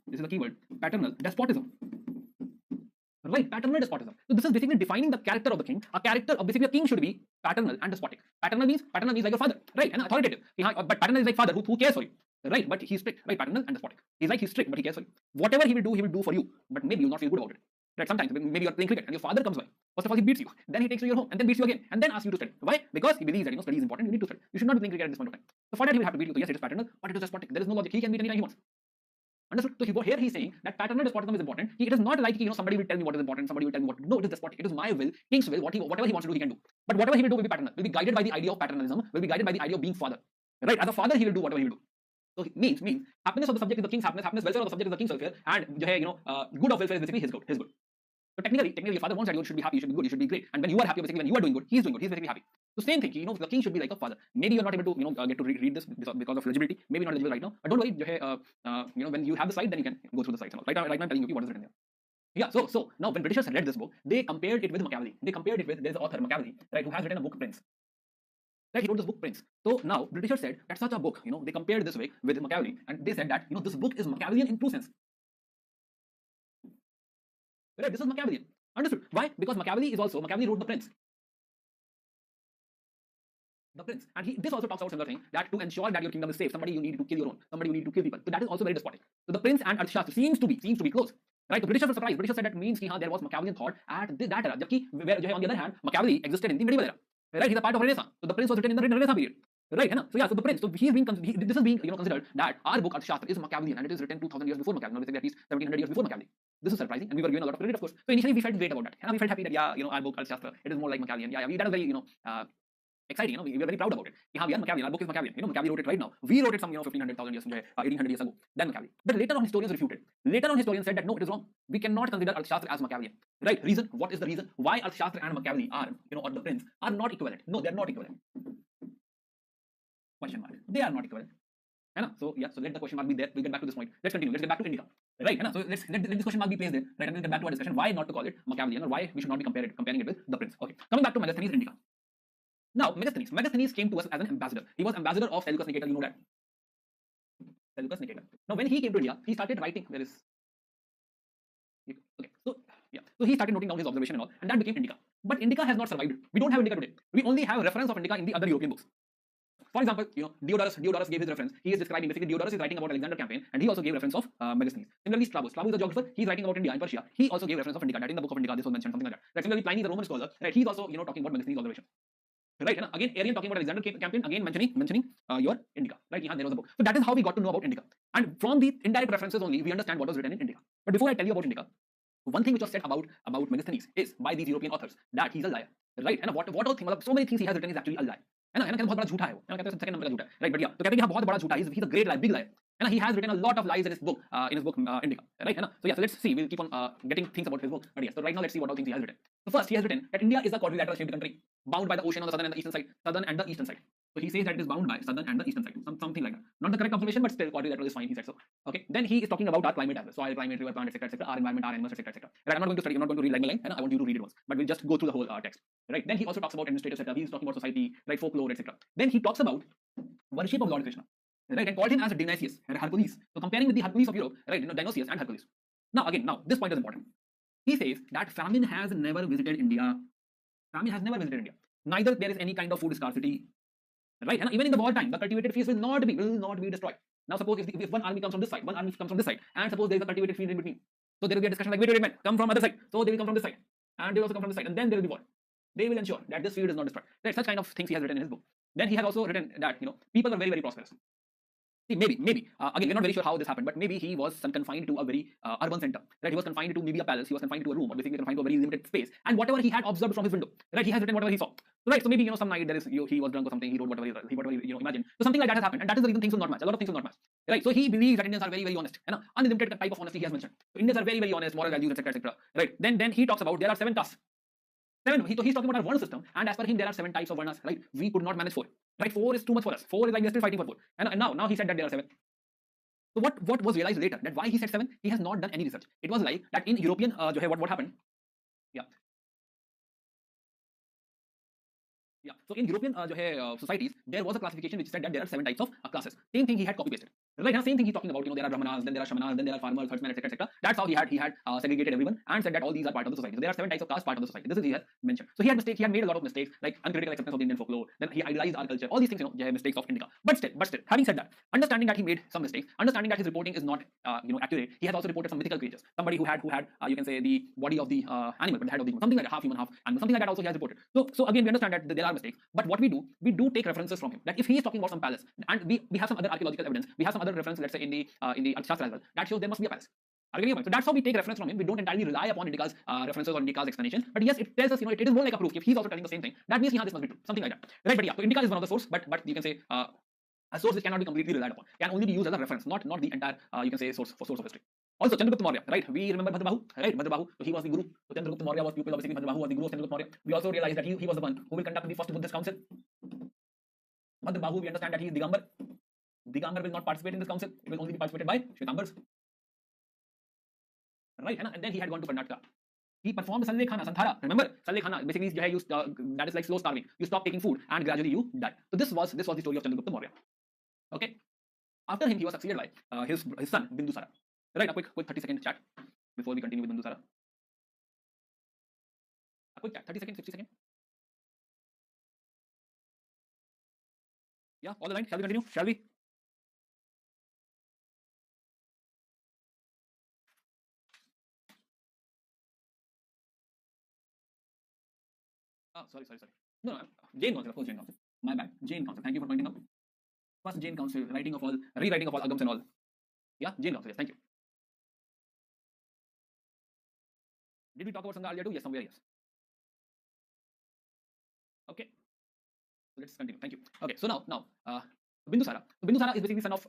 Speaker 1: This is the keyword, paternal despotism. Right, paternal despotism. So this is basically defining the character of the king. A character of basically a king should be paternal and despotic. Paternal means like your father, right? And authoritative. But paternal is like father who cares for you. Right, but he's strict. Right, paternal and despotic. He's strict, but he cares for you. Whatever he will do for you, but maybe you'll not feel good about it. Right, sometimes maybe you're playing cricket and your father comes by. First of all, he beats you, then he takes you to your home, and then beats you again, and then asks you to study. Why? Because he believes that study is important. You need to study. You should not be playing cricket at this point of time. So for that, he will have to beat you. So yes, it is paternal, but it is despotic. There is no logic. He can beat anytime he wants. Understood? So here he's saying that paternal despotism is important. It is not like somebody will tell me what is important, somebody will tell me what to do. No, it is despotic. It is my will, king's will. Whatever he wants to do, he can do. But whatever he will do will be paternal. Will be guided by the idea of paternalism. Will be guided by the idea of being father. Right? As a father, he will do whatever he will do. So it means happiness of the subject is the king's happiness. Welfare of the subject is the king's welfare, and good of welfare is basically his good. So technically, your father wants that you should be happy, you should be good, you should be great. And when you are happy, basically when you are doing good, he's doing good, he's basically happy. So same thing, the king should be like a father. Maybe you're not able to, get to read this because of legibility. Maybe not legible right now. But don't worry, when you have the slide, then you can go through the slides and all. Right now I'm telling you what is written there. Yeah, so now when Britishers read this book, they compared it with Machiavelli. There's the author Machiavelli, right, who has written a book, Prince. Right, he wrote this book, Prince. So now Britishers said that such a book, they compared this way with Machiavelli, and they said that this book is Machiavellian in true sense. Right, this is Machiavellian. Understood? Why? Because Machiavelli wrote The Prince. The Prince. And this also talks about similar thing, that to ensure that your kingdom is safe, somebody you need to kill your own, somebody you need to kill people. So that is also very despotic. So The Prince and Arthashastra seems to be close. Right? The Britishers were surprised. Britishers said that means there was Machiavellian thought at that era. Where on the other hand, Machiavelli existed in the medieval era. Right? He's a part of Renaissance. So The Prince was written in the Renaissance period. Right? So yeah, so The Prince. So this is being considered that our book Arthashastra is Machiavellian and it is written 2000 years before Machiavelli, basically at least 1700 years before Machiavelli. This is surprising, and we were given a lot of credit, of course. So initially we felt great about that. We felt happy that our book Arthashastra, it is more like Machiavellian. That is very exciting. We are very proud about it. We are Machiavellian. Our book is Machiavellian. Machiavelli wrote it right now. We wrote it some 1500,000 years, 1800 years ago. Then Machiavelli. But later on historians refuted. Later on historians said that no, it is wrong. We cannot consider Arthashastra as Machiavellian. Right? Reason? What is the reason why Arthashastra and Machiavelli are, or The Prince are not equivalent? No, they are not equivalent. Question mark. They are not equivalent. So yeah, so let the question mark be there. We'll get back to this point. Let's continue. Let's get back to Indica. Right? So let's let this question mark be placed there. Right? And we'll get back to our discussion. Why not to call it Machiavellian, or why we should not be comparing it with The Prince. Okay. Coming back to Megasthenes Indica. Now Megasthenes came to us as an ambassador. He was ambassador of Seleucus Nicator. You know that. Seleucus Nicator. Now when he came to India, he started writing. There is. Okay. So yeah. So he started noting down his observation and all, and that became Indica. But Indica has not survived. We don't have Indica today. We only have reference of Indica in the other European books. For example, Diodorus gave his reference. He is describing, basically Diodorus is writing about Alexander campaign, and he also gave reference of Megasthenes. Similarly, Strabos is a geographer. He's writing about India and Persia. He also gave reference of Indica. That in the book of Indica, this was mentioned, something like that. Right? Similarly, Pliny, the Roman scholar, right? He's also talking about Megasthenes' observation. Right? And again, Arrian talking about Alexander campaign, again mentioning your Indica. Right? There was a book. So that is how we got to know about Indica. And from the indirect references only, we understand what was written in Indica. But before I tell you about Indica, one thing which was said about Megasthenes is by these European authors that he's a liar. Right? And what all things, so many things he has written is actually a lie. कहते बहुत बड़ा झूठा है वो, कहते हैं second number का झूठा है, राइट? बढ़िया, तो कहते हैं कि बहुत बड़ा झूठा है, he's a great lie, big lie. And he has written a lot of lies in his book Indica, right? So yeah, so let's see, we'll keep on getting things about his book. But yes, so right now let's see what all things he has written. So first he has written that India is a quadrilateral shaped country bound by the ocean on the southern and the eastern side. So he says that it is bound by southern and the eastern side, something like that. Not the correct observation, but still quadrilateral is fine, he said so. Okay, then he is talking about our climate as well, soil, climate, river, plant, etc., our environment, our animals, etc. Right, I'm not going to study, I'm not going to read line by line, and I want you to read it once, but we'll just go through the whole text. Right, then he also talks about administrative setup, he's talking about society, right, folklore, etc. Then he talks about worship of Lord Krishna, right, and called him as Dionysius and Hercules. So comparing with the Hercules of Europe, right, Dionysius and Hercules. Now this point is important. He says that famine has never visited India. Famine has never visited India. Neither there is any kind of food scarcity. Right, and even in the wartime, the cultivated fields will not be destroyed. Now suppose if one army comes from this side, one army comes from this side, and suppose there is a cultivated field in between, so there will be a discussion like, wait, wait, wait, come from other side, so they will come from this side, and they will also come from this side, and then there will be war. They will ensure that this field is not destroyed. Right, such kind of things he has written in his book. Then he has also written that people were very, very prosperous. See, maybe again, we're not very sure how this happened, but maybe he was confined to a very urban center, right? He was confined to maybe a palace, he was confined to a room, or basically confined to a very limited space, and whatever he had observed from his window, right? He has written whatever he saw. So, right, so maybe some night there is he was drunk or something, he wrote whatever he imagined. So something like that has happened, and that is the reason things will not match. A lot of things will not match, right? So he believes that Indians are very, very honest, and unlimited type of honesty he has mentioned. So Indians are very, very honest, moral values, etc., etc. Right? Then he talks about there are 7 castes. He's talking about our Varna system, and as per him, there are 7 types of Varnas, right? We could not manage 4, right? 4 is too much for us. 4 is like we're still fighting for 4, and now he said that there are 7. So what was realized later, that why he said 7, he has not done any research. It was like that in European, what happened? Yeah. Yeah. So in European societies, there was a classification which said that there are 7 types of classes. Same thing he had copy pasted. Right now, same thing he's talking about. There are Brahmanas, then there are Shamanas, then there are farmers, herdsmen, etc., etc. That's how he had segregated everyone and said that all these are part of the society. So there are 7 types of caste part of the society. This is he has mentioned. So he had mistakes. He had made a lot of mistakes, like uncritical acceptance of the Indian folklore. Then he idealized our culture. All these things, mistakes of Indica. But still, having said that, understanding that he made some mistakes, understanding that his reporting is not, accurate. He has also reported some mythical creatures. Somebody who had, you can say, the body of the animal, but the head of the human, something like half human, half animal, something like that. Also he has reported. So again, we understand that there are mistakes. But what we do take references from him. That if he is talking about some palace, and we have some other archaeological evidence, we have some other reference, let's say in the Arthashastra as well, that shows there must be a palace. So that's how we take reference from him. We don't entirely rely upon Indica's references or Indica's explanation. But yes, it tells us, it is more like a proof. If he's also telling the same thing, that means this must be true. Something like that. Right? But yeah, so Indica is one of the source, but you can say a source which cannot be completely relied upon, can only be used as a reference, not the entire you can say source of history. Also, Chandragupta Maurya, right? We remember Bhadrabahu, right? Bhadrabahu, so he was the guru. So Chandragupta Maurya was pupil, basically Bhadrabahu was the guru of Chandragupta Maurya. We also realize that he was the one who will conduct the first Buddhist council. Bhadrabahu, we understand that he is Digambar. Digambar will not participate in this council. It will only be participated by Shvetambars. Right? And then he had gone to Karnataka. He performed Sallekhana, Santhara. Remember, Sallekhana basically that is like slow starving. You stop taking food and gradually you die. So this was the story of Chandragupta Maurya. Okay. After him, he was succeeded by his son Bindusara. Right. A quick 30-second chat before we continue with Bindusara. A quick chat, 30 seconds, 60 seconds. Yeah, all the line. Shall we continue? Shall we? Oh, sorry. No, Jain Council, of course, Jain Council. My bad. Jain Council. Thank you for pointing out. First Jain Council, rewriting of all agams and all. Yeah, Jain Council. Yes, thank you. Did we talk about Sangha earlier too? Yes, somewhere, yes. Okay. So let's continue. Thank you. Okay, so now Bindusara. So Bindusara is basically son of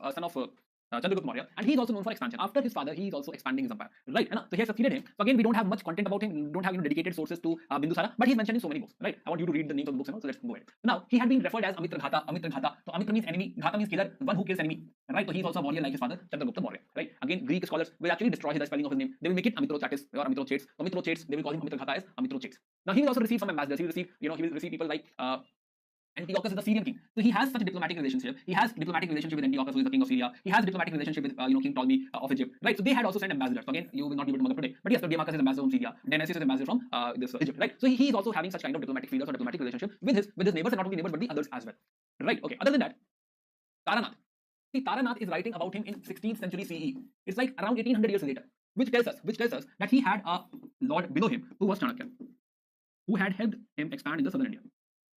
Speaker 1: Chandragupta Maurya, and he is also known for expansion. After his father, he is also expanding his empire. Right? So he has succeeded him. So again, we don't have much content about him. We don't have dedicated sources to Bindusara, but he's mentioned in so many books. Right? I want you to read the names of the books and all. So let's go ahead. Now he had been referred as Amitra Ghata. So Amitra means enemy. Ghata means killer, one who kills enemy. Right? So he's also a warrior like his father, Chandragupta Maurya. Right? Again, Greek scholars will actually destroy the spelling of his name. They will make it Amitrochatis or Amitrochates. So Amitrochates, they will call him Amitra Ghata as Amitrochates. Now he will also receive some ambassadors. He will receive people like Antiochus is the Syrian king. So he has such a diplomatic relationship. He has diplomatic relationship with Antiochus, who is the king of Syria. He has diplomatic relationship with King Ptolemy of Egypt. Right? So they had also sent ambassadors. So again, you will not be able to mug up today. But yes, so Deimachus is ambassador from Syria. Dionysius is ambassador from this Egypt. Right? So he is also having such kind of diplomatic feelers or diplomatic relationship with his neighbors, and not only neighbors but the others as well. Right? Okay. Other than that, Taranath. See, Taranath is writing about him in 16th century CE. It's like around 1800 years later, which tells us that he had a lord below him who was Chanakya, who had helped him expand in the southern India.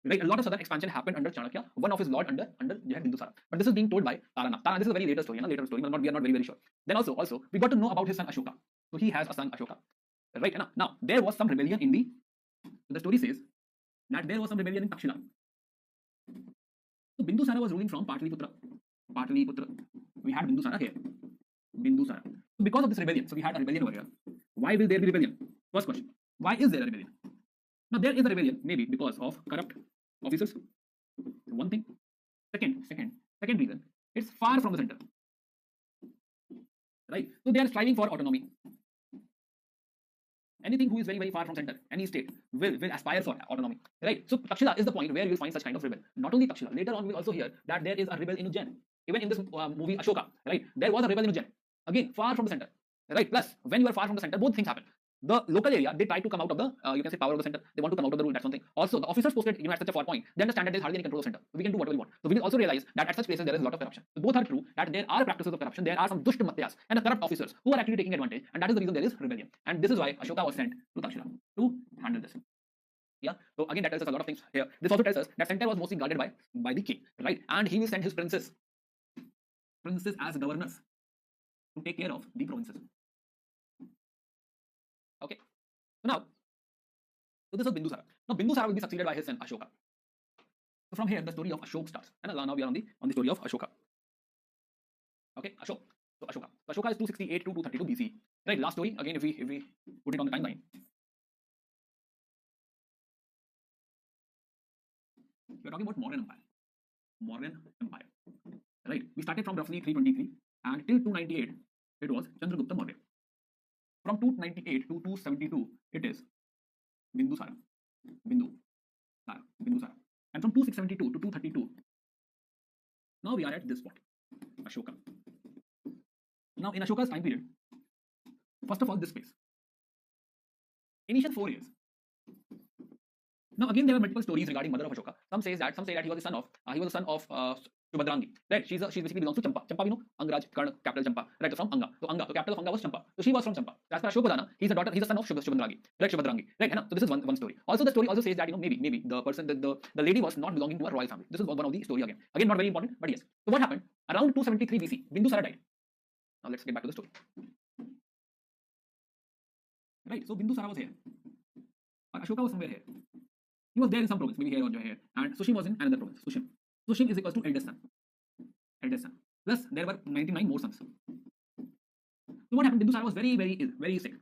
Speaker 1: Right, a lot of southern expansion happened under Chanakya, one of his lord under Bindusara. But this is being told by Taranath. This is a very later story, later story. We are not very sure. Then also we got to know about his son Ashoka. So he has a son Ashoka. Right, now there was some rebellion in the story says that there was some rebellion in Takshila. So Bindusara was ruling from Pataliputra. We had Bindusara here. Bindusara. So because of this rebellion, so we had a rebellion over here. Why will there be rebellion? First question. Why is there a rebellion? Now there is a rebellion maybe because of corrupt officers. One thing. Second reason. It's far from the center. Right? So they are striving for autonomy. Anything who is very, very far from center, any state will aspire for autonomy. Right? So Takshila is the point where you will find such kind of rebel. Not only Takshila. Later on we will also hear that there is a rebel in Ujjain. Even in this movie Ashoka, right? There was a rebel in Ujjain. Again, far from the center. Right? Plus, when you are far from the center, both things happen. the local area, they try to come out of the you can say power of the center. They want to come out of the rule. That's something. Also, the officers posted at such a far point, they understand that there is hardly any control of center. So we can do whatever we want. So we will also realize that at such places there is a lot of corruption. So both are true, that there are practices of corruption. There are some dushta matyas and the corrupt officers who are actually taking advantage, and that is the reason there is rebellion. And this is why Ashoka was sent to Takshila to handle this. Yeah. So again, that tells us a lot of things here. This also tells us that center was mostly guarded by the king, right? And he will send his princes as governors to take care of the provinces. Okay. So this was Bindusara. Now Bindusara will be succeeded by his son Ashoka. So from here, the story of Ashok starts. And now we are on the story of Ashoka. Okay, Ashok. So Ashoka. So Ashoka is 268 to 232 BC. Right. Last story. Again, if we put it on the timeline, we are talking about Mauryan Empire. Mauryan Empire. Right. We started from roughly 323 and till 298 it was Chandragupta Maurya. From 298 to 272 it is Bindusara. And from 2672 to 232, now we are at this spot, Ashoka. Now in Ashoka's time period, first of all, this space, initial 4 years. Now again, there are multiple stories regarding mother of Ashoka. Some say that he was the son of Subhadrangi. Right? She basically belongs to Champa. Champa, we know, Angraj, Karna, capital Champa. Right? So from Anga. So capital of Anga was Champa. So she was from Champa. As per Ashokadana, he's the son of Subhadrangi. Right? Subhadrangi. Right? So this is one story. Also, the story also says that maybe the person, the lady was not belonging to a royal family. This is one of the story again. Again, not very important, but yes. So what happened? Around 273 BC, Bindusara died. Now let's get back to the story. Right? So Bindusara was here. Ashoka was somewhere here. He was there in some province, maybe here or here, and Sushim was in another province. Sushim is equals to eldest son. Plus there were 99 more sons. So what happened? Bindusara was very ill, sick,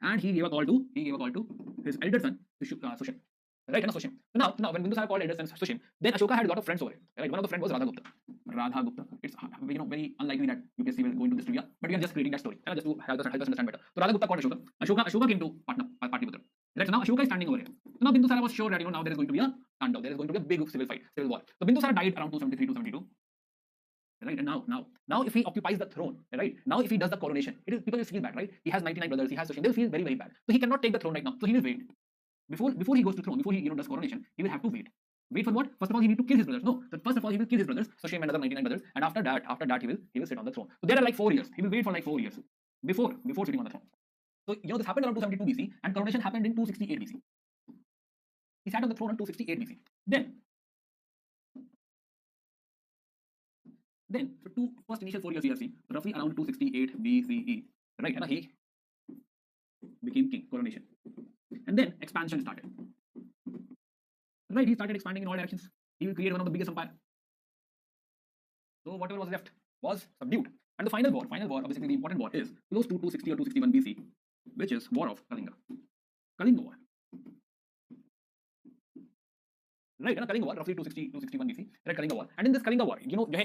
Speaker 1: and he gave a call to his elder son Sushim. Right? Sushim. So now when Bindusara called elder son Sushim, then Ashoka had a lot of friends over it. Right? One of the friends was Radha Gupta. It's very unlikely that UPSC will go into this trivia, but we are just creating that story just to help us understand better. So Radha Gupta called Ashoka. Ashoka came to Patliputra. Right, so now Ashoka is standing over here. So now Bindusara was sure that now there is going to be a Tandav, there is going to be a big civil war. So Bindusara died around 273, 272. Right, and now if he occupies the throne, right, now if he does the coronation, people will feel bad, right? He has 99 brothers, he has Sushim, they'll feel very bad. So he cannot take the throne right now. So he will wait. Before he goes to throne, before he does coronation, he will have to wait. Wait for what? First of all, he need to kill his brothers. No, first of all he will kill his brothers, Sushim and other 99 brothers, and after that he will sit on the throne. So there are like 4 years. He will wait for like 4 years before sitting on the throne. So this happened around 272 BC, and coronation happened in 268 BC. He sat on the throne on 268 BC. Then for first initial 4 years we have seen roughly around 268 BCE. Right? And he became king, coronation. And then expansion started. Right? He started expanding in all directions. He will create one of the biggest empire. So whatever was left was subdued. And the final war, or basically the important war, is close to 260 or 261 BC, which is War of Kalinga. Kalinga War. Right, Kalinga War, roughly 260, 261 BC, right, Kalinga War. And in this Kalinga War,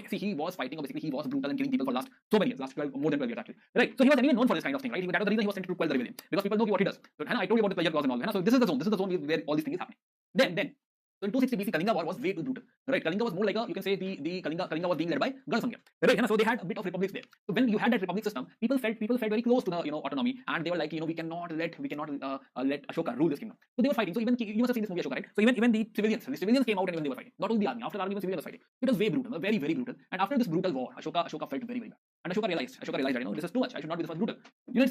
Speaker 1: see, he was fighting, or basically he was brutal and killing people for last so many years, more than 12 years actually. Right, so he was anyway known for this kind of thing, right? That was the reason he was sent to quell the rebellion, because people know what he does. So I told you about the pleasure clause and all. So this is the zone where all these things is happening. Then so in 260 BC, Kalinga War was way too brutal. Right, Kalinga was more like you can say the Kalinga was being led by Galasangya. Right, so they had a bit of republics there. So when you had that republic system, people felt very close to the autonomy, and they were like we cannot let Ashoka rule this kingdom. So they were fighting. So even you must have seen this movie Ashoka, right? So even the civilians came out and even they were fighting. Not only the army. After the army, the civilians were fighting. It was way brutal, very brutal. And after this brutal war, Ashoka felt very bad. And Ashoka realized that this is too much. I should not be this much brutal.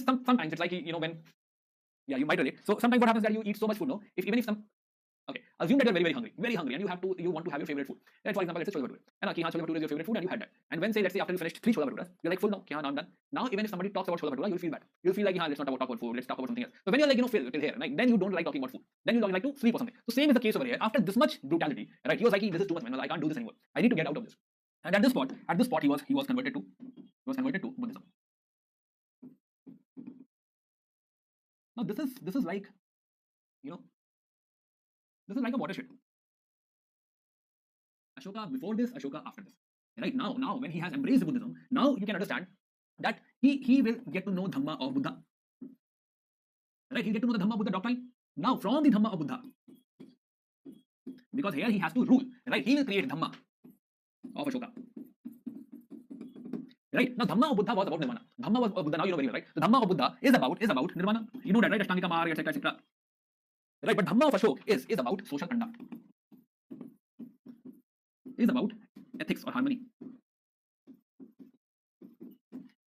Speaker 1: Sometimes it's like when you might relate. So sometimes what happens is that you eat so much food, no? Okay, assume that you're very hungry, and you want to have your favorite food. Right, for example, let's say chola bhature. And chola bhature is your favorite food, and you had that. And let's say after you finished 3 chola bhaturas, you're like full now. Now I'm done. Now even if somebody talks about chola bhatura, you'll feel bad. You'll feel like let's not talk about food. Let's talk about something else. So when you're like fill till here, like then you don't like talking about food. Then you like to sleep or something. So same is the case over here. After this much brutality, right? He was like, this is too much, man. I can't do this anymore. I need to get out of this. And at this spot, he was converted to Buddhism. Now this is like this is like a watershed. Ashoka before this, Ashoka after this. Right, now when he has embraced Buddhism, now you can understand that he will get to know Dhamma of Buddha. Right, he'll get to know the Dhamma of Buddha doctrine. Now from the Dhamma of Buddha, because here he has to rule. Right, he will create Dhamma of Ashoka. Right? Now, Dhamma of Buddha was about nirvana. Dhamma was of Buddha. Now you know very well, right? The Dhamma of Buddha is about nirvana. You know that, right? Ashtangika Marg, etc., etc. Right? But Dhamma of Ashoka is about social conduct. Is about ethics or harmony.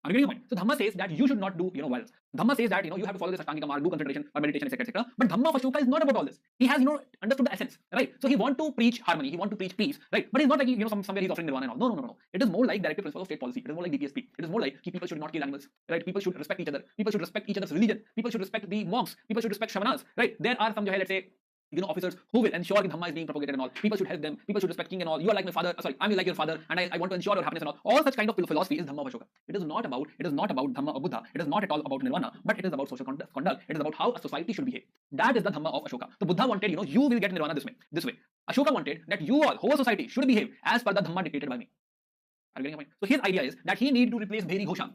Speaker 1: Are you getting the point? So Dhamma says that you should not do, violence. Dhamma says that, you have to follow this Ashtangika Marg, do concentration or meditation, etc., etc. But Dhamma of Ashoka is not about all this. He has, understood the essence, right? So he want to preach harmony, he want to preach peace, right? But it's not like, somewhere he's offering nirvana and all. No. It is more like directive principle of state policy. It is more like DPSP. It is more like people should not kill animals, right? People should respect each other. People should respect each other's religion. People should respect the monks. People should respect shamanas, right? There are some, let's say, officers who will ensure that Dhamma is being propagated and all. People should help them. People should respect king and all. You are like my father. Sorry, I'm like your father, and I want to ensure your happiness and all. All such kind of philosophy is Dhamma of Ashoka. It is not about Dhamma of Buddha. It is not at all about nirvana, but it is about social conduct. It is about how a society should behave. That is the Dhamma of Ashoka. So Buddha wanted, you will get nirvana this way. Ashoka wanted that you all, whole society, should behave as per the Dhamma dictated by me. Are you getting my point? So his idea is that he need to replace Bheri Ghosha.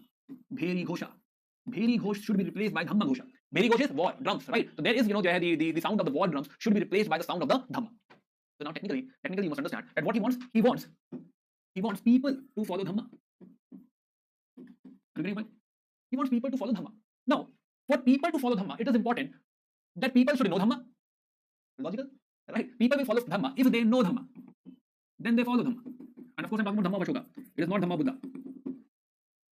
Speaker 1: Bheri Ghosh should be replaced by Dhamma Ghosha. Bheri Ghosh is war, drums, right? So there is, the sound of the war drums should be replaced by the sound of the Dhamma. So now technically you must understand that what he wants people to follow Dhamma. Are you getting my point? He wants people to follow Dhamma. Now, for people to follow Dhamma, it is important that people should know Dhamma. Logical? Right? People will follow Dhamma if they know Dhamma. Then they follow Dhamma. And of course, I'm talking about Dhamma of Ashoka. It is not Dhamma of Buddha.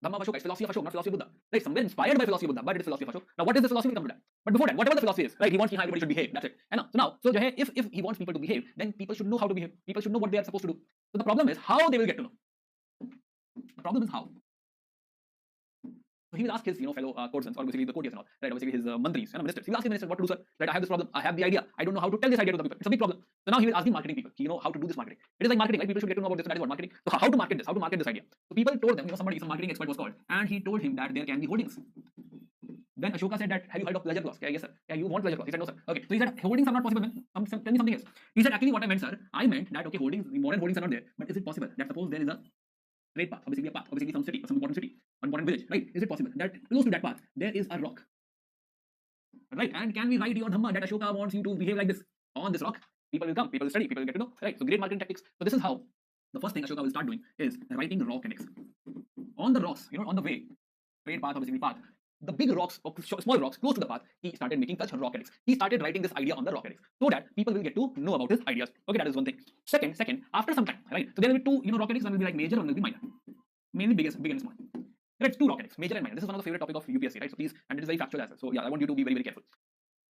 Speaker 1: Dhamma of Ashoka is philosophy of Ashoka, not philosophy of Buddha. Right? Somewhere inspired by philosophy of Buddha, but it is philosophy of Ashoka. Now, what is the philosophy? We come to that. But before that, whatever the philosophy is, right? He wants everybody should behave. That's it. And so if he wants people to behave, then people should know how to behave. People should know what they are supposed to do. So the problem is how they will get to know. The problem is how. So he will ask his fellow courtesans, or basically the courtiers and all, right? Basically his mantris and ministers. He will ask his ministers what to do, sir. Right? I have this problem. I have the idea. I don't know how to tell this idea to the people. It's a big problem. So now he will ask the marketing people. How to do this marketing. It is like marketing, right? People should get to know about this. And that is what marketing. So how to market this? How to market this idea? So people told them, some marketing expert was called, and he told him that there can be hoardings. Then Ashoka said that, have you heard of pleasure clause? Yeah, yes, sir. Yeah, you want pleasure clause? He said, no, sir. Okay. So he said, hoardings are not possible, man. Tell me something else. He said, actually, what I meant, sir, I meant that, okay, hoardings, the modern hoardings are not there. But is it possible that suppose there is a trade path, or basically a path, or basically some city, or some important city, or important village, right? Is it possible that close to that path, there is a rock? Right? And can we write your Dhamma that Ashoka wants you to behave like this on this rock? People will come, people will study, people will get to know, right? So great marketing tactics. So this is how the first thing Ashoka will start doing is writing rock edicts. On the rocks, on the way, trade path or basically path, the big rocks or small rocks close to the path, he started making such rock edicts. He started writing this idea on the rock edicts so that people will get to know about his ideas. Okay, that is one thing. Second, after some time, right? So there will be two, rock edicts. One will be like major, one will be minor. Mainly big and small. Right, two rock edicts, major and minor. This is one of the favorite topic of UPSC, right? So please, and it is very factual as well. So yeah, I want you to be very, very careful.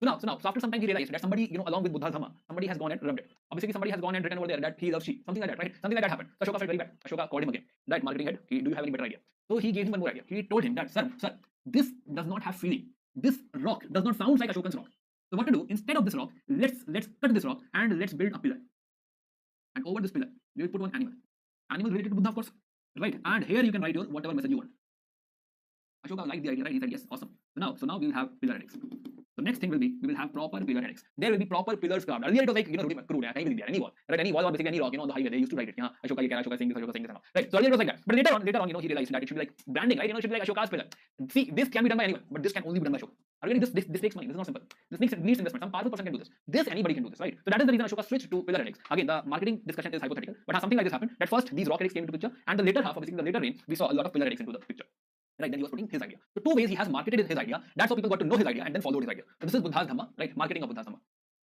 Speaker 1: So after some time he realized that somebody, along with Buddha's Dhamma, somebody has gone and rubbed it. Obviously, somebody has gone and written over there that he loves she, something like that, right? Something like that happened. So Ashoka felt very bad. Ashoka called him again. Right, marketing head, do you have any better idea? So he gave him one more idea. He told him that, sir, this does not have feeling. This rock does not sound like Ashokan's rock. So what to do? Instead of this rock, let's cut this rock and let's build a pillar. And over this pillar, we will put one animal. Animal related to Buddha, of course. Right? And here you can write your whatever message you want. Ashoka liked the idea, right? He said, yes, awesome. So now we will have pillar edicts. The next thing will be, we will have proper pillar edicts. There will be proper pillars carved. Earlier it was like, crude, any wall, right? Any wall or basically any rock, on the highway, they used to write it. Ashoka saying this and all. Right? So earlier it was like that. But later on, he realized that it should be like branding, right? It should be like Ashoka's pillar. See, this can be done by anyone, but this can only be done by Ashoka. Are you getting this? This takes money. This is not simple. This needs investment. Some powerful person can do this. This anybody can do this, right? So that is the reason Ashoka switched to pillar edicts. Again, the marketing discussion is hypothetical, but something like this happened. That first these rock edicts came into picture, and the later half, basically the later reign, we saw a lot of pillar edicts into the picture. Right, then he was putting his idea. So two ways he has marketed his idea. That's how people got to know his idea and then followed his idea. So this is Buddha's Dhamma, right? Marketing of Buddha's Dhamma.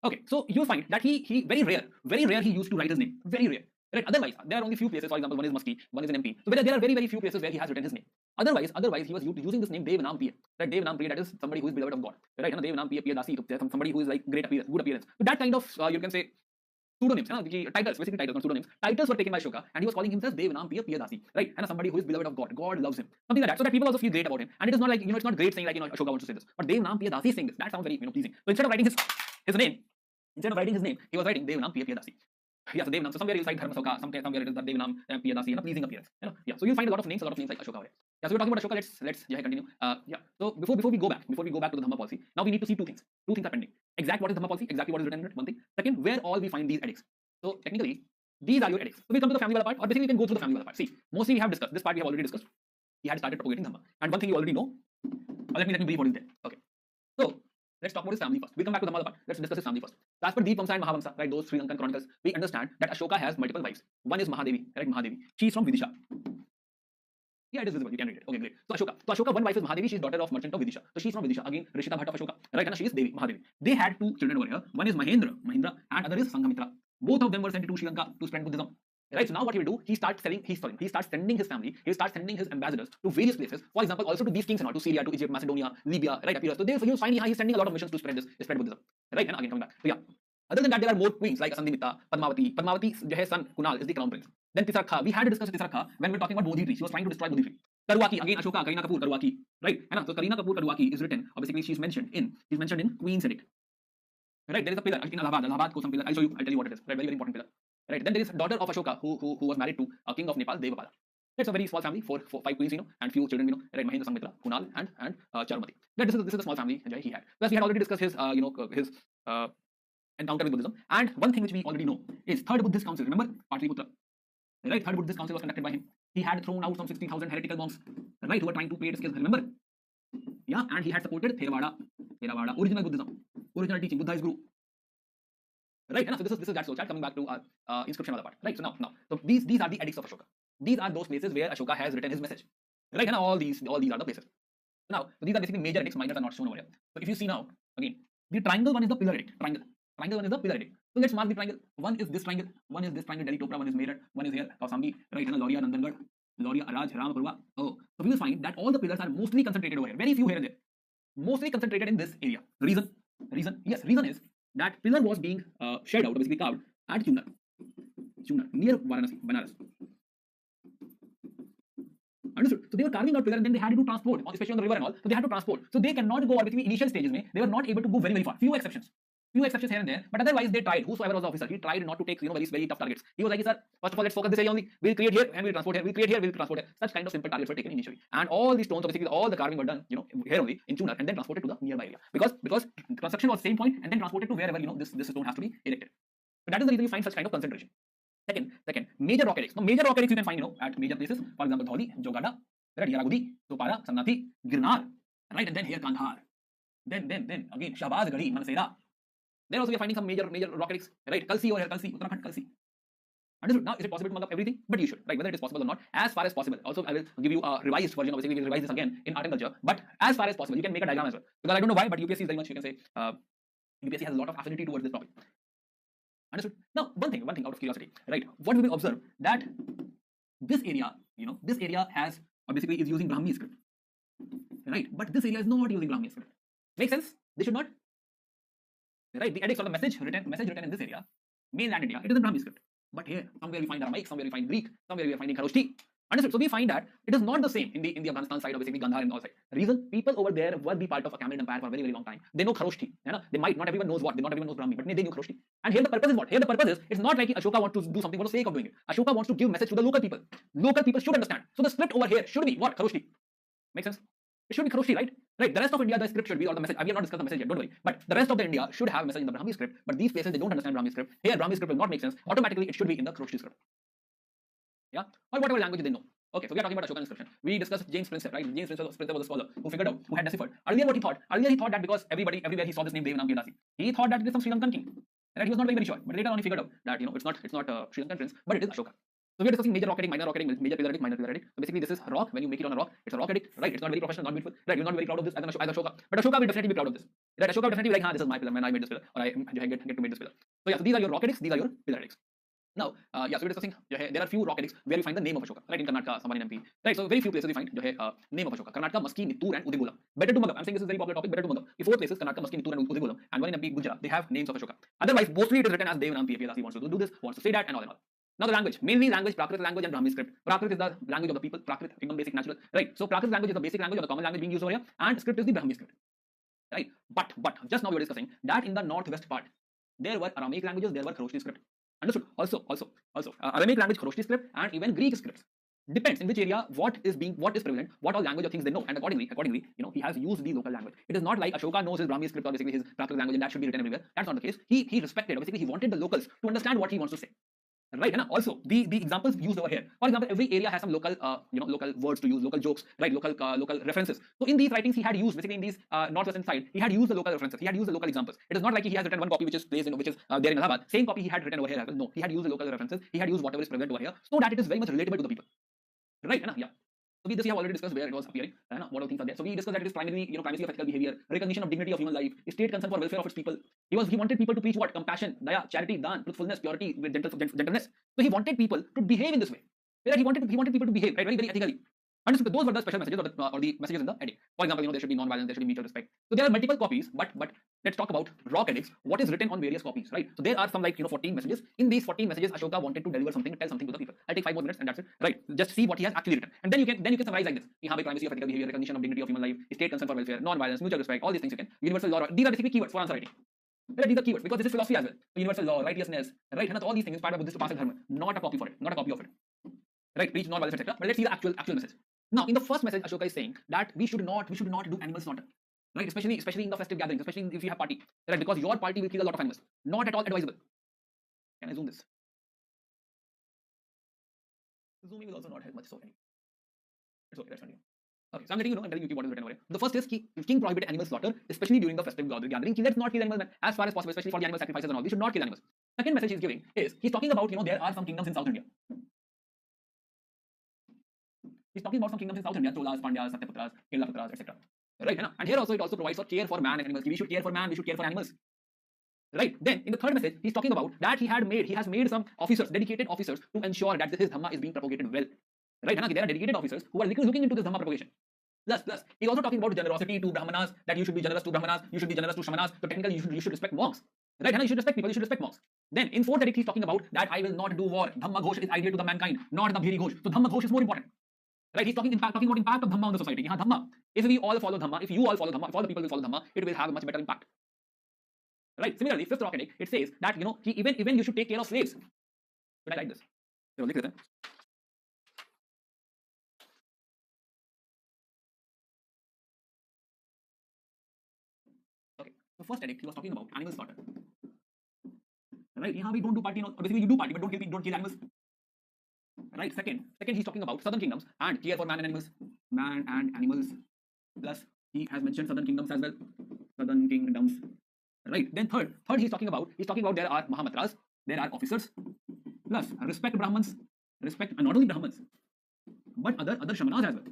Speaker 1: Okay, so you'll find that he very rare he used to write his name. Very rare. Right? Otherwise, there are only few places. For example, one is Musky, one is in MP. So there are very, very few places where he has written his name. Otherwise, he was using this name Devanam Priya. Right? Devanam Priya, that is somebody who is beloved of God. Right? Devanam Priya Dasi, somebody who is like great appearance, good appearance. So that kind of you can say pseudonyms, titles, basically titles, not pseudonyms. Titles were taken by Ashoka, and he was calling himself Devanam Priya Dasi, right? And somebody who is beloved of God. God loves him. Something like that. So that people also feel great about him. And it is not like, it's not great saying like, Ashoka wants to say this. But Devanam Priya Dasi is saying this. That sounds very, pleasing. So instead of writing his name, he was writing Devanam Priya Dasi. Yeah, so Devanam. So somewhere you'll find Dharmasoka, somewhere it is the Devanam Priya Dasi, pleasing appearance. Yeah. So you'll find a lot of names like Ashoka. Yeah, so we're talking about Ashoka. Let's continue. Yeah. So before we go back to the Dhamma policy, now we need to see two things. Two things are pending. Exact what is Dhamma policy, exactly what is written in it, one thing. Second, where all we find these edicts. So technically, these are your edicts. So we come to the family wala part, or basically we can go through the family wala part. See, mostly we have discussed. This part we have already discussed. He had started propagating Dhamma. And one thing you already know, let me brief what is there. Okay. So let's talk about his family first. We come back to the Dhamma part. Let's discuss his family first. So as per Deepamsa and Mahavamsa, right, those Sri Lankan chronicles, we understand that Ashoka has multiple wives. One is Mahadevi, right? Mahadevi. She is from Vidisha. Yeah, it is visible. You can read it. Okay, great. So Ashoka. So Ashoka, one wife is Mahadevi. She's daughter of merchant of Vidisha. So she's from Vidisha. Again, Rishita Bhatt of Ashoka. Right? And she is Devi, Mahadevi. They had two children over here. One is Mahindra, and other is Sanghamitra. Both of them were sent to Sri Lanka to spread Buddhism. Right? So now what he will do, he starts sending his family, he starts sending his ambassadors to various places. For example, also to these kings and all, to Syria, to Egypt, Macedonia, Libya, right? Epirus. So you'll find he's sending a lot of missions to spread Buddhism. Right? And again coming back. So yeah. Other than that, there are more queens like Asandimita, Padmavati. Padmavati's son Kunal is the crown prince. Then Tisrakha. We had to discuss Tisrakha when we were talking about Bodhi tree. She was trying to destroy Bodhi tree. Karuaki, again Ashoka, Kareena Kapoor, Karuaki. Right? And so Kareena Kapoor Karuaki is written, or basically she's mentioned in Queen's Edict. Right? There is a pillar in Allahabad Kosam pillar. I'll tell you what it is. Right? Very, very important pillar. Right? Then there is a daughter of Ashoka who was married to a king of Nepal, Devapala. It's a very small family, five queens, and few children, right? Mahindra, Sanghamitra, Kunal, and Charumati. Right? This is a small family he had. Plus, we had already discussed his, his encounter with Buddhism. And one thing which we already know is Third Buddhist Council. Remember, Patliputra. Right? Third Buddhist Council was conducted by him. He had thrown out some 60,000 heretical monks, right, who were trying to create skills. Remember? Yeah, and he had supported Theravada, original Buddhism, original teaching. Buddha is Guru. Right? So this is that soul chat. Coming back to our inscription other part. Right? So now, so these are the edicts of Ashoka. These are those places where Ashoka has written his message. Right? And all these are the places. So now, so these are basically major edicts. Minors are not shown over here. So if you see now, again, the triangle one is the pillar edict. Triangle one is the pillar edict. So let's mark the triangle. One is this triangle. One is this triangle. Delhi Topra. One is Meerut. One is here Kausambi. Right? And Lauria, Nandangad, Lauria, Araj, Ramapurva. Oh, so we will find that all the pillars are mostly concentrated over here. Very few here and there. Mostly concentrated in this area. Reason? Yes, reason is that pillar was being shared out, or basically carved at Chunar, near Varanasi, Banaras. Understood? So they were carving out pillar and then they had to transport, especially on the river and all. So they had to transport. So they cannot go, or basically initial stages, they were not able to go very, very far. Few exceptions here and there, but otherwise they tried. Whosoever was the officer, he tried not to take very, very tough targets. He was like, sir, first of all, let's focus this area only. We'll create here and we'll transport here. We'll create here, we'll transport here. Such kind of simple targets were taken initially, and all these stones, basically all the carving were done, here only in Chunar, and then transported to the nearby area because construction was same point and then transported to wherever this stone has to be erected. So that is the reason you find such kind of concentration. Second, major rock edicts. Now, major rock edicts you can find at major places. For example, Dhauli, Jogada, right, Yaragudi, Sopara, Sannati, Girnar, right, and then here Kandhar. Then again Shahbaz Garhi, Mansehra. Then also we are finding some major rock edicts, right? Kalsi over here, Uttarakhand, Kalsi. Understood? Now, is it possible to mark up everything? But you should, right? Whether it is possible or not, as far as possible. Also, I will give you a revised version. Obviously, we will revise this again in art and culture. But as far as possible, you can make a diagram as well. Because I don't know why, but UPSC is very much, you can say, UPSC has a lot of affinity towards this topic. Understood? Now, one thing out of curiosity, right? What we will observe that this area, this area has, or basically is using Brahmi script, right? But this area is not using Brahmi script. Make sense? They should not. Right, the edicts or the message written in this area, mainland India, it is in Brahmi script. But here, somewhere we find Aramaic, somewhere we find Greek, somewhere we are finding Kharoshthi. Understood? So we find that it is not the same in the Afghanistan side, or basically Gandhar and all side. Reason, people over there were the part of a Achaemenid empire for a very, very long time. They know Kharoshthi. They might not everyone knows what, not everyone knows Brahmi, but they knew Kharoshthi. And here the purpose is what? Here the purpose is, it's not like Ashoka wants to do something for the sake of doing it. Ashoka wants to give message to the local people. Local people should understand. So the script over here should be what? Kharoshthi. Make sense? It should be Kharoshthi, right? Right. The rest of India, the script should be, or the message. We have not discussed the message yet, don't worry. But the rest of the India should have a message in the Brahmi script. But these places, they don't understand Brahmi script. Here, Brahmi script will not make sense. Automatically, it should be in the Kharoshthi script. Yeah? Or whatever language they know. Okay, so we are talking about Ashoka inscription. We discussed James Spencer, right? James Spencer was a scholar who figured out, who had deciphered. Earlier, what he thought? Earlier, he thought that because everywhere he saw this name Devanam Dasi, he thought that it is some Sri Lankan king. Right? He was not very, very sure. But later on, he figured out that it's not Sri Lankan prince, but it is Ashoka. So we are discussing major rock edict, minor rock edict, major pillar edict, minor pillar edict. So basically, this is rock. When you make it on a rock, it's a rock edict, right? It's not very professional, not beautiful, right? You're not very proud of this as Ashoka, but Ashoka will definitely be proud of this. Right? Ashoka will definitely be like, this is my pillar, man. I made this pillar, or I get to make this pillar. So yeah, so these are your rock edicts, these are your pillar edicts. Now, so we're discussing. There are few rock edicts where we find the name of Ashoka, right? In Karnataka, someone in MP, right? So very few places we find name of Ashoka. Karnataka, Maski, Nittur, and Udegulam. Better to Magam. I'm saying this is a very popular topic. Better to Magam. The four places, Karnataka, Maski, Nittur, and Udegulam, and one in MP, Gujarat, they have names of Ashoka. Otherwise, mostly it is written as Devanam P.F. He wants to do this, wants to say that, and all and all. Now the language, mainly language, Prakrit language and Brahmi script. Prakrit is the language of the people, Prakrit, income basic, natural, right? So Prakrit language is the basic language or the common language being used over here, and script is the Brahmi script, right? But just now we were discussing that in the northwest part, there were Aramaic languages, there were Kharoshthi script. Understood? Also, Aramaic language, Kharoshthi script, and even Greek scripts. Depends in which area what is prevalent, what all language or things they know, and accordingly, he has used the local language. It is not like Ashoka knows his Brahmi script or basically his Prakrit language and that should be written everywhere. That's not the case. He respected, or basically he wanted the locals to understand what he wants to say. Right, and also the examples used over here. For example, every area has some local, local words to use, local jokes, right? Local references. So in these writings, he had used basically in these northwestern side, he had used the local references. He had used the local examples. It is not like he has written one copy which is placed in, which is there in Allahabad. Same copy he had written over here as well. No, he had used the local references. He had used whatever is prevalent over here, so that it is very much relatable to the people. Right, yeah. So we have already discussed where it was appearing, what all things are there. So we discussed that it is primarily, primacy of ethical behavior, recognition of dignity of human life, state concern for welfare of its people. He wanted people to preach what? Compassion, daya, charity, dan, truthfulness, purity, with gentleness. So he wanted people to behave in this way. Right? He wanted people to behave, right, very, very ethically. Understood? Those were the special messages or the messages in the edict. For example, there should be non-violence, there should be mutual respect. So there are multiple copies, but let's talk about rock edicts. What is written on various copies, right? So there are some 14 messages. In these 14 messages, Ashoka wanted to deliver something, tell something to the people. I'll take 5 more minutes and that's it, right? Just see what he has actually written, and then you can summarize like this: primacy of ethical behavior, recognition of dignity of human life, state concern for welfare, non-violence, mutual respect, all these things you can. Universal law. These are basically keywords for answer writing. Right, these are keywords because this is philosophy as well. Universal law, righteousness, right? And all these things inspired by Buddhist Upasana dharma. Not a copy for it, not a copy of it. Right, preach non-violence, etc. But let's see the actual message. Now, in the first message, Ashoka is saying that we should not do animal slaughter, right? Especially in the festive gatherings, especially if you have party, right? Because your party will kill a lot of animals. Not at all advisable. Can I zoom this? Zooming will also not help much. So anyway, it's okay. Let's continue. Okay, so I'm letting you know. I'm telling you what is written over here. The first is king prohibited animal slaughter, especially during the festive gathering. Let's not kill animals as far as possible, especially for the animal sacrifices and all. We should not kill animals. Second message he's giving is he's talking about there are some kingdoms in South India. He's talking about some kingdoms in South India: Cholas, Pandyas, Satyaputras, Kelaputras, etc. Right? And here also it also provides for care for man and animals. We should care for man. We should care for animals. Right? Then in the third message, he's talking about that he has made some officers, dedicated officers, to ensure that his dhamma is being propagated well. Right? There are dedicated officers who are looking into this dhamma propagation. Plus, he's also talking about generosity to brahmanas, that you should be generous to brahmanas, you should be generous to shamanas. So technically, you should respect monks. Right? You should respect people, you should respect monks. Then in fourth edict, he's talking about that I will not do war. Dhamma Ghosh is ideal to the mankind, not the Bhiri Ghosh. So Dhamma Ghosh is more important. Right? He's talking about impact of Dhamma on the society. Dhamma. If we all follow Dhamma, if you all follow Dhamma, if all the people will follow Dhamma, it will have a much better impact. Right? Similarly, fifth rock edict, it says that even you should take care of slaves. Should I like this? Okay. The first edict he was talking about animal slaughter. Right? We don't do party. Basically, you do party, but don't kill animals. Right. Second, he's talking about southern kingdoms and care for man and animals. Plus, he has mentioned southern kingdoms as well. Southern kingdoms. Right. Then third, he's talking about there are Mahamatras, there are officers. Plus, respect Brahmins, respect not only Brahmins, but other shamanas as well.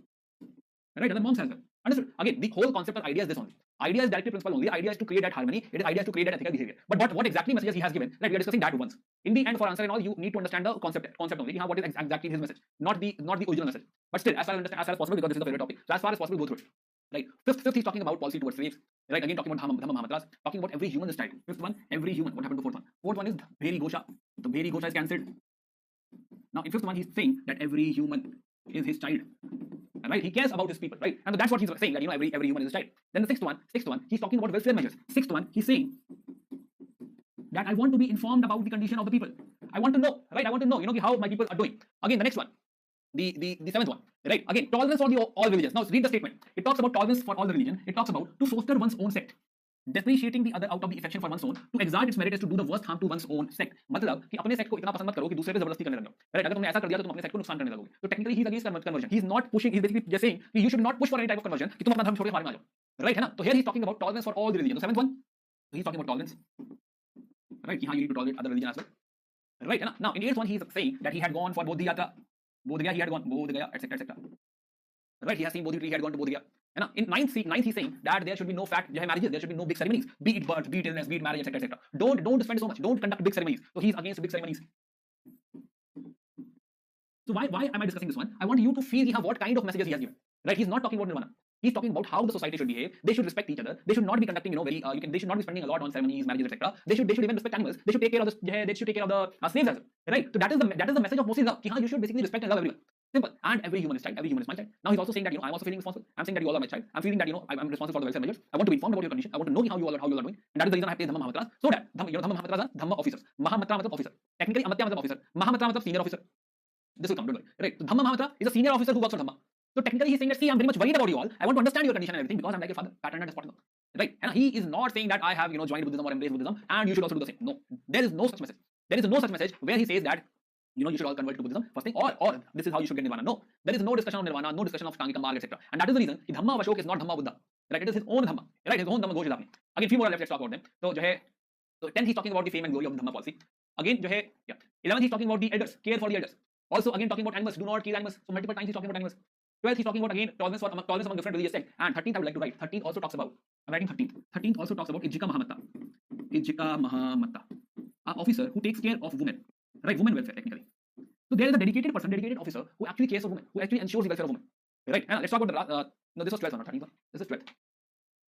Speaker 1: Right. Other monks as well. Understood? Again, the whole concept or idea is this only. Idea is directive principle only. The idea is to create that harmony. It is idea is to create that ethical behavior. But what exactly messages he has given? Right, we are discussing that once. In the end, for answer and all, you need to understand the concept only. What is exactly his message, not the original message. But still, as far as possible, because this is the favorite topic. So as far as possible, go through it. Right. Fifth, he's talking about policy towards slaves. Right. Again, talking about Dhamma Mahamatras, talking about every human is child. Fifth one, every human. What happened to fourth one? Fourth one is Bheri Gosha. The Bheri Gosha is cancelled. Now, in fifth one, he's saying that every human is his child. Right, he cares about his people, right? And that's what he's saying, that every human is his child. Then the sixth one, he's talking about welfare measures. Sixth one, he's saying that I want to be informed about the condition of the people. I want to know, right? I want to know, how my people are doing. Again, the next one, the seventh one, right? Again, tolerance for all religions. Now read the statement. It talks about tolerance for all the religion. It talks about to foster one's own sect, depreciating the other out of the affection for one's own, to exert its merit is to do the worst harm to one's own sect. मतलब कि अपने sect को इतना पसंद मत करो कि दूसरे पे जबरदस्ती करने लगो. Right? अगर तुमने ऐसा कर दिया तो तुम अपने sect को नुकसान करने लगोगे. So technically he's against conversion. He's not pushing. He's basically just saying you should not push for any type of conversion. कि तुम अपना धर्म छोड़ के हमारे में आ जाओ. Right? है ना? So here he's talking about tolerance for all the religions. The seventh one, he's talking about tolerance. Right? कि हाँ, you need to tolerate other religion as well. Right? है ना? Now in eighth one he's saying that he had gone for Bodh Gaya, etc. Right? He has seen Bodhi tree. He had gone to Bodh Gaya. And in ninth he's saying that there should be no marriages, there should be no big ceremonies, be it birth, be it illness, be it marriage, etc. Don't spend so much, don't conduct big ceremonies. So he's against big ceremonies. So why am I discussing this one? I want you to feel what kind of messages he has given. Right? He's not talking about nirvana. He's talking about how the society should behave. They should respect each other. They should not be conducting, they should not be spending a lot on ceremonies, marriages, etc. They should even respect animals. They should take care of the slaves as well. Right? So that is the message of Moses. You should basically respect and love everyone. Simple. And every human is child. Every human is my child. Now he's also saying that I'm also feeling responsible. I'm saying that you all are my child. I'm feeling that I'm responsible for the welfare measures. I want to be informed about your condition. I want to know how you all are doing. And that is the reason I have placed Dhamma Mahamatras. So that Dhamma Mahamatras are Dhamma officers. Mahamatra means officer. Technically Amatya means officer. Mahamatra means senior officer. This will come, don't worry. Right. So Dhamma Mahamatra is a senior officer who works for Dhamma. So technically he's saying that I'm very much worried about you all. I want to understand your condition and everything because I'm like your father, pattern and despotism. Right. And he is not saying that I have joined Buddhism or embraced Buddhism and you should also do the same. No. There is no such message. There is no such message where he says that you should all convert to Buddhism first thing, or this is how you should get nirvana. No, there is no discussion of nirvana, no discussion of Sangika Marg, etc. And that is the reason Dhamma of Ashok is not Dhamma Buddha. Right? It is his own Dhamma. Right? His own Dhamma Ghosh is happening. Again, few more left. Let's talk about them. So, so 10th he's talking about the fame and glory of the Dhamma policy. Again, 11th he's talking about the elders, care for the elders. Also, again talking about animals. Do not kill animals. So multiple times he's talking about animals. 12th, he's talking about again tolerance among different religious sects. And 13th, I would like to write. 13th also talks about. I'm writing 13th. 13th also talks about Ijjika Mahamatta. Ijjika Mahamatta, an officer who takes care of women, right? Women welfare technically. So there is a dedicated person, dedicated officer who actually cares for women, who actually ensures the welfare of women, right? And let's talk about the no, this was 12th, not 13th. This is 12th,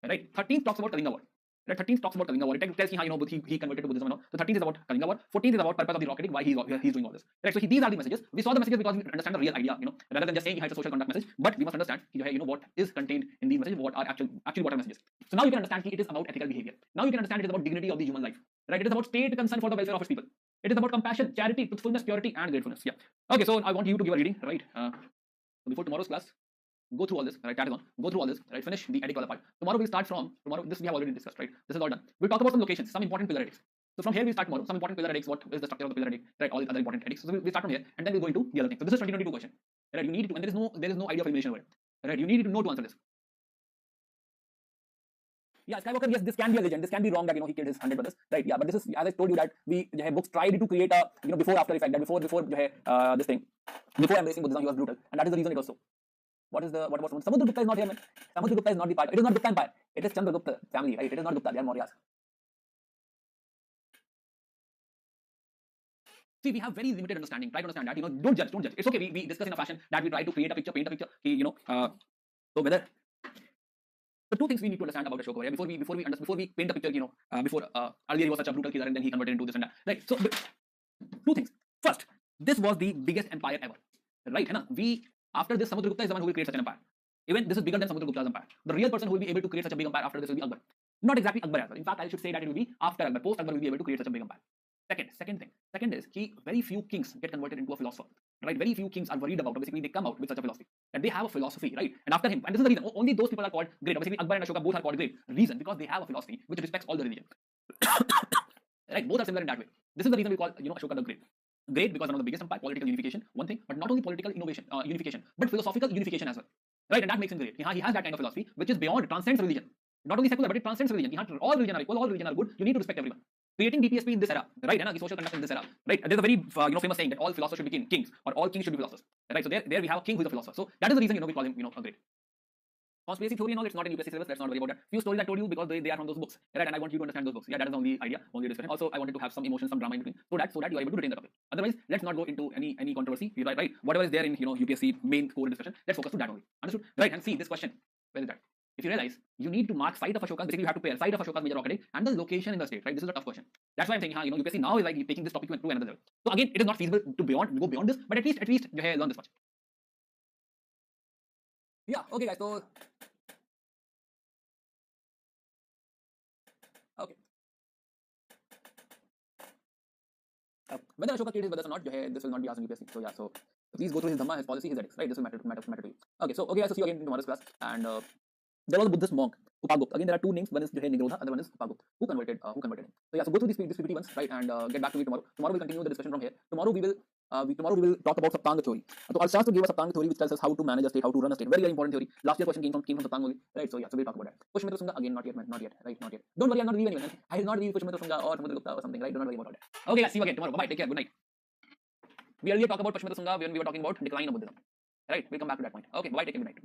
Speaker 1: right? 13th talks about Kalinga War. Right, 13th talks about Kalinga War. It tells you how he converted to Buddhism and all. So 13th is about Kalinga War. 14th is about purpose of the rocketing, why he's doing all this. Right. So these are the messages. We saw the messages because we understand the real idea, rather than just saying it's a social conduct message. But we must understand, what is contained in these messages, what are actually what are messages. So now you can understand it is about ethical behavior. Now you can understand it is about dignity of the human life. Right. It is about state concern for the welfare of its people. It is about compassion, charity, truthfulness, purity, and gratefulness. Yeah. Okay. So I want you to give a reading. Right. So before tomorrow's class, go through all this, right? That is on. Go through all this, right? Finish the ethical part. Tomorrow we'll start from this we have already discussed, right? This is all done. We'll talk about some locations, some important pillar ethics. So from here we start tomorrow. Some important pillar ethics. What is the structure of the pillar ethic? Right? All the other important ethics. So we'll start from here, and then we'll go into the other thing. So this is 2022 question, right? You need to, and there is no idea of elimination over it, right? You need to know to answer this. Yeah, Skywalker. Yes, this can be a legend. This can be wrong that he killed his 100 brothers, right? Yeah, but this is, as I told you, that we books tried to create a before after effect, that before this thing, before embracing Buddhism, he was brutal, and that is the reason it was so. What about Samudragupta is not here, man. Samudragupta is not the part. It is not Gupta Empire. It is Chandragupta family, right? It is not Gupta. They are Mauryas. See, we have very limited understanding. Try to understand that. Don't judge. It's okay. We discuss in a fashion that we try to create a picture, paint a picture. So whether the two things we need to understand about Ashoka here before we paint a picture. Before earlier he was such a brutal killer and then he converted into this and that. Right. So two things. First, this was the biggest empire ever. Right? After this, Samudragupta is the one who will create such an empire. Even this is bigger than Samudragupta's empire. The real person who will be able to create such a big empire after this will be Akbar. Not exactly Akbar as well. In fact, I should say that it will be after Akbar. Post Akbar will be able to create such a big empire. Second is very few kings get converted into a philosopher. Right? Very few kings are worried about. Basically, they come out with such a philosophy. And they have a philosophy, right? And after him, and this is the reason, only those people are called great. Basically, Akbar and Ashoka both are called great. Reason, because they have a philosophy which respects all the religion. Right? Both are similar in that way. This is the reason we call Ashoka the Great. Great because one of the biggest empire, political unification, one thing, but not only political unification, but philosophical unification as well, right? And that makes him great. He has that kind of philosophy which is beyond, transcends religion. Not only secular, but it transcends religion. All religion are equal, all religion are good. You need to respect everyone. Creating DPSP in this era, right? And the social conduct in this era, right? There's a very famous saying that all philosophers should be kings, or all kings should be philosophers, right? So there we have a king who is a philosopher. So that is the reason we call him a great. Conspiracy theory and all, it's not in UPSC syllabus, let's not worry about that. Few stories I told you because they are from those books, right? And I want you to understand those books. Yeah, that is the only idea, only discussion. Also, I wanted to have some emotion, some drama in between, so that you are able to retain the topic. Otherwise, let's not go into any controversy, right? Whatever is there in UPSC main core discussion, let's focus to that only. Understood? Right? And see this question, where is that? If you realize, you need to mark site of Ashoka. Basically, you have to pair site of Ashoka's major rocketing and the location in the state, right? This is a tough question. That's why I'm saying, UPSC now is like taking this topic to another level. So again, it is not feasible to go beyond this, but at least learn this much. Yeah. Okay, guys. So. Okay. Whether Ashoka killed his brothers or not, this will not be asked in UPSC. So yeah, so please go through his dhamma, his policy, his ethics, right? This will matter to you. Okay, so guys, so see you again in tomorrow's class. And there was a Buddhist monk, Upagupta. Again, there are two names. One is Nigrodha, other one is Upagupta. Who converted him? So yeah, so go through these PPT ones, right? And get back to me tomorrow. Tomorrow we'll continue the discussion from here. Tomorrow we will talk about Saptanga theory. So our Shastra gave us Saptanga theory, which tells us how to manage a state, how to run a state. Very important theory. Last year question came from Saptanga only, right? So yeah, so we'll talk about that. Pushmitra Sundha, again, not yet, man, not yet, right? Not yet. Don't worry, I'm not reviewing anyone. I will not review Pushmitra Sundha or Samudragupta or something, right? Don't worry about that. Okay, guys, see you again tomorrow. Bye. Take care. Good night. We earlier talked about Pushmitra Sundha when we were talking about decline of Buddhism. Right? We'll come back to that point. Okay, bye. Take care. Good night.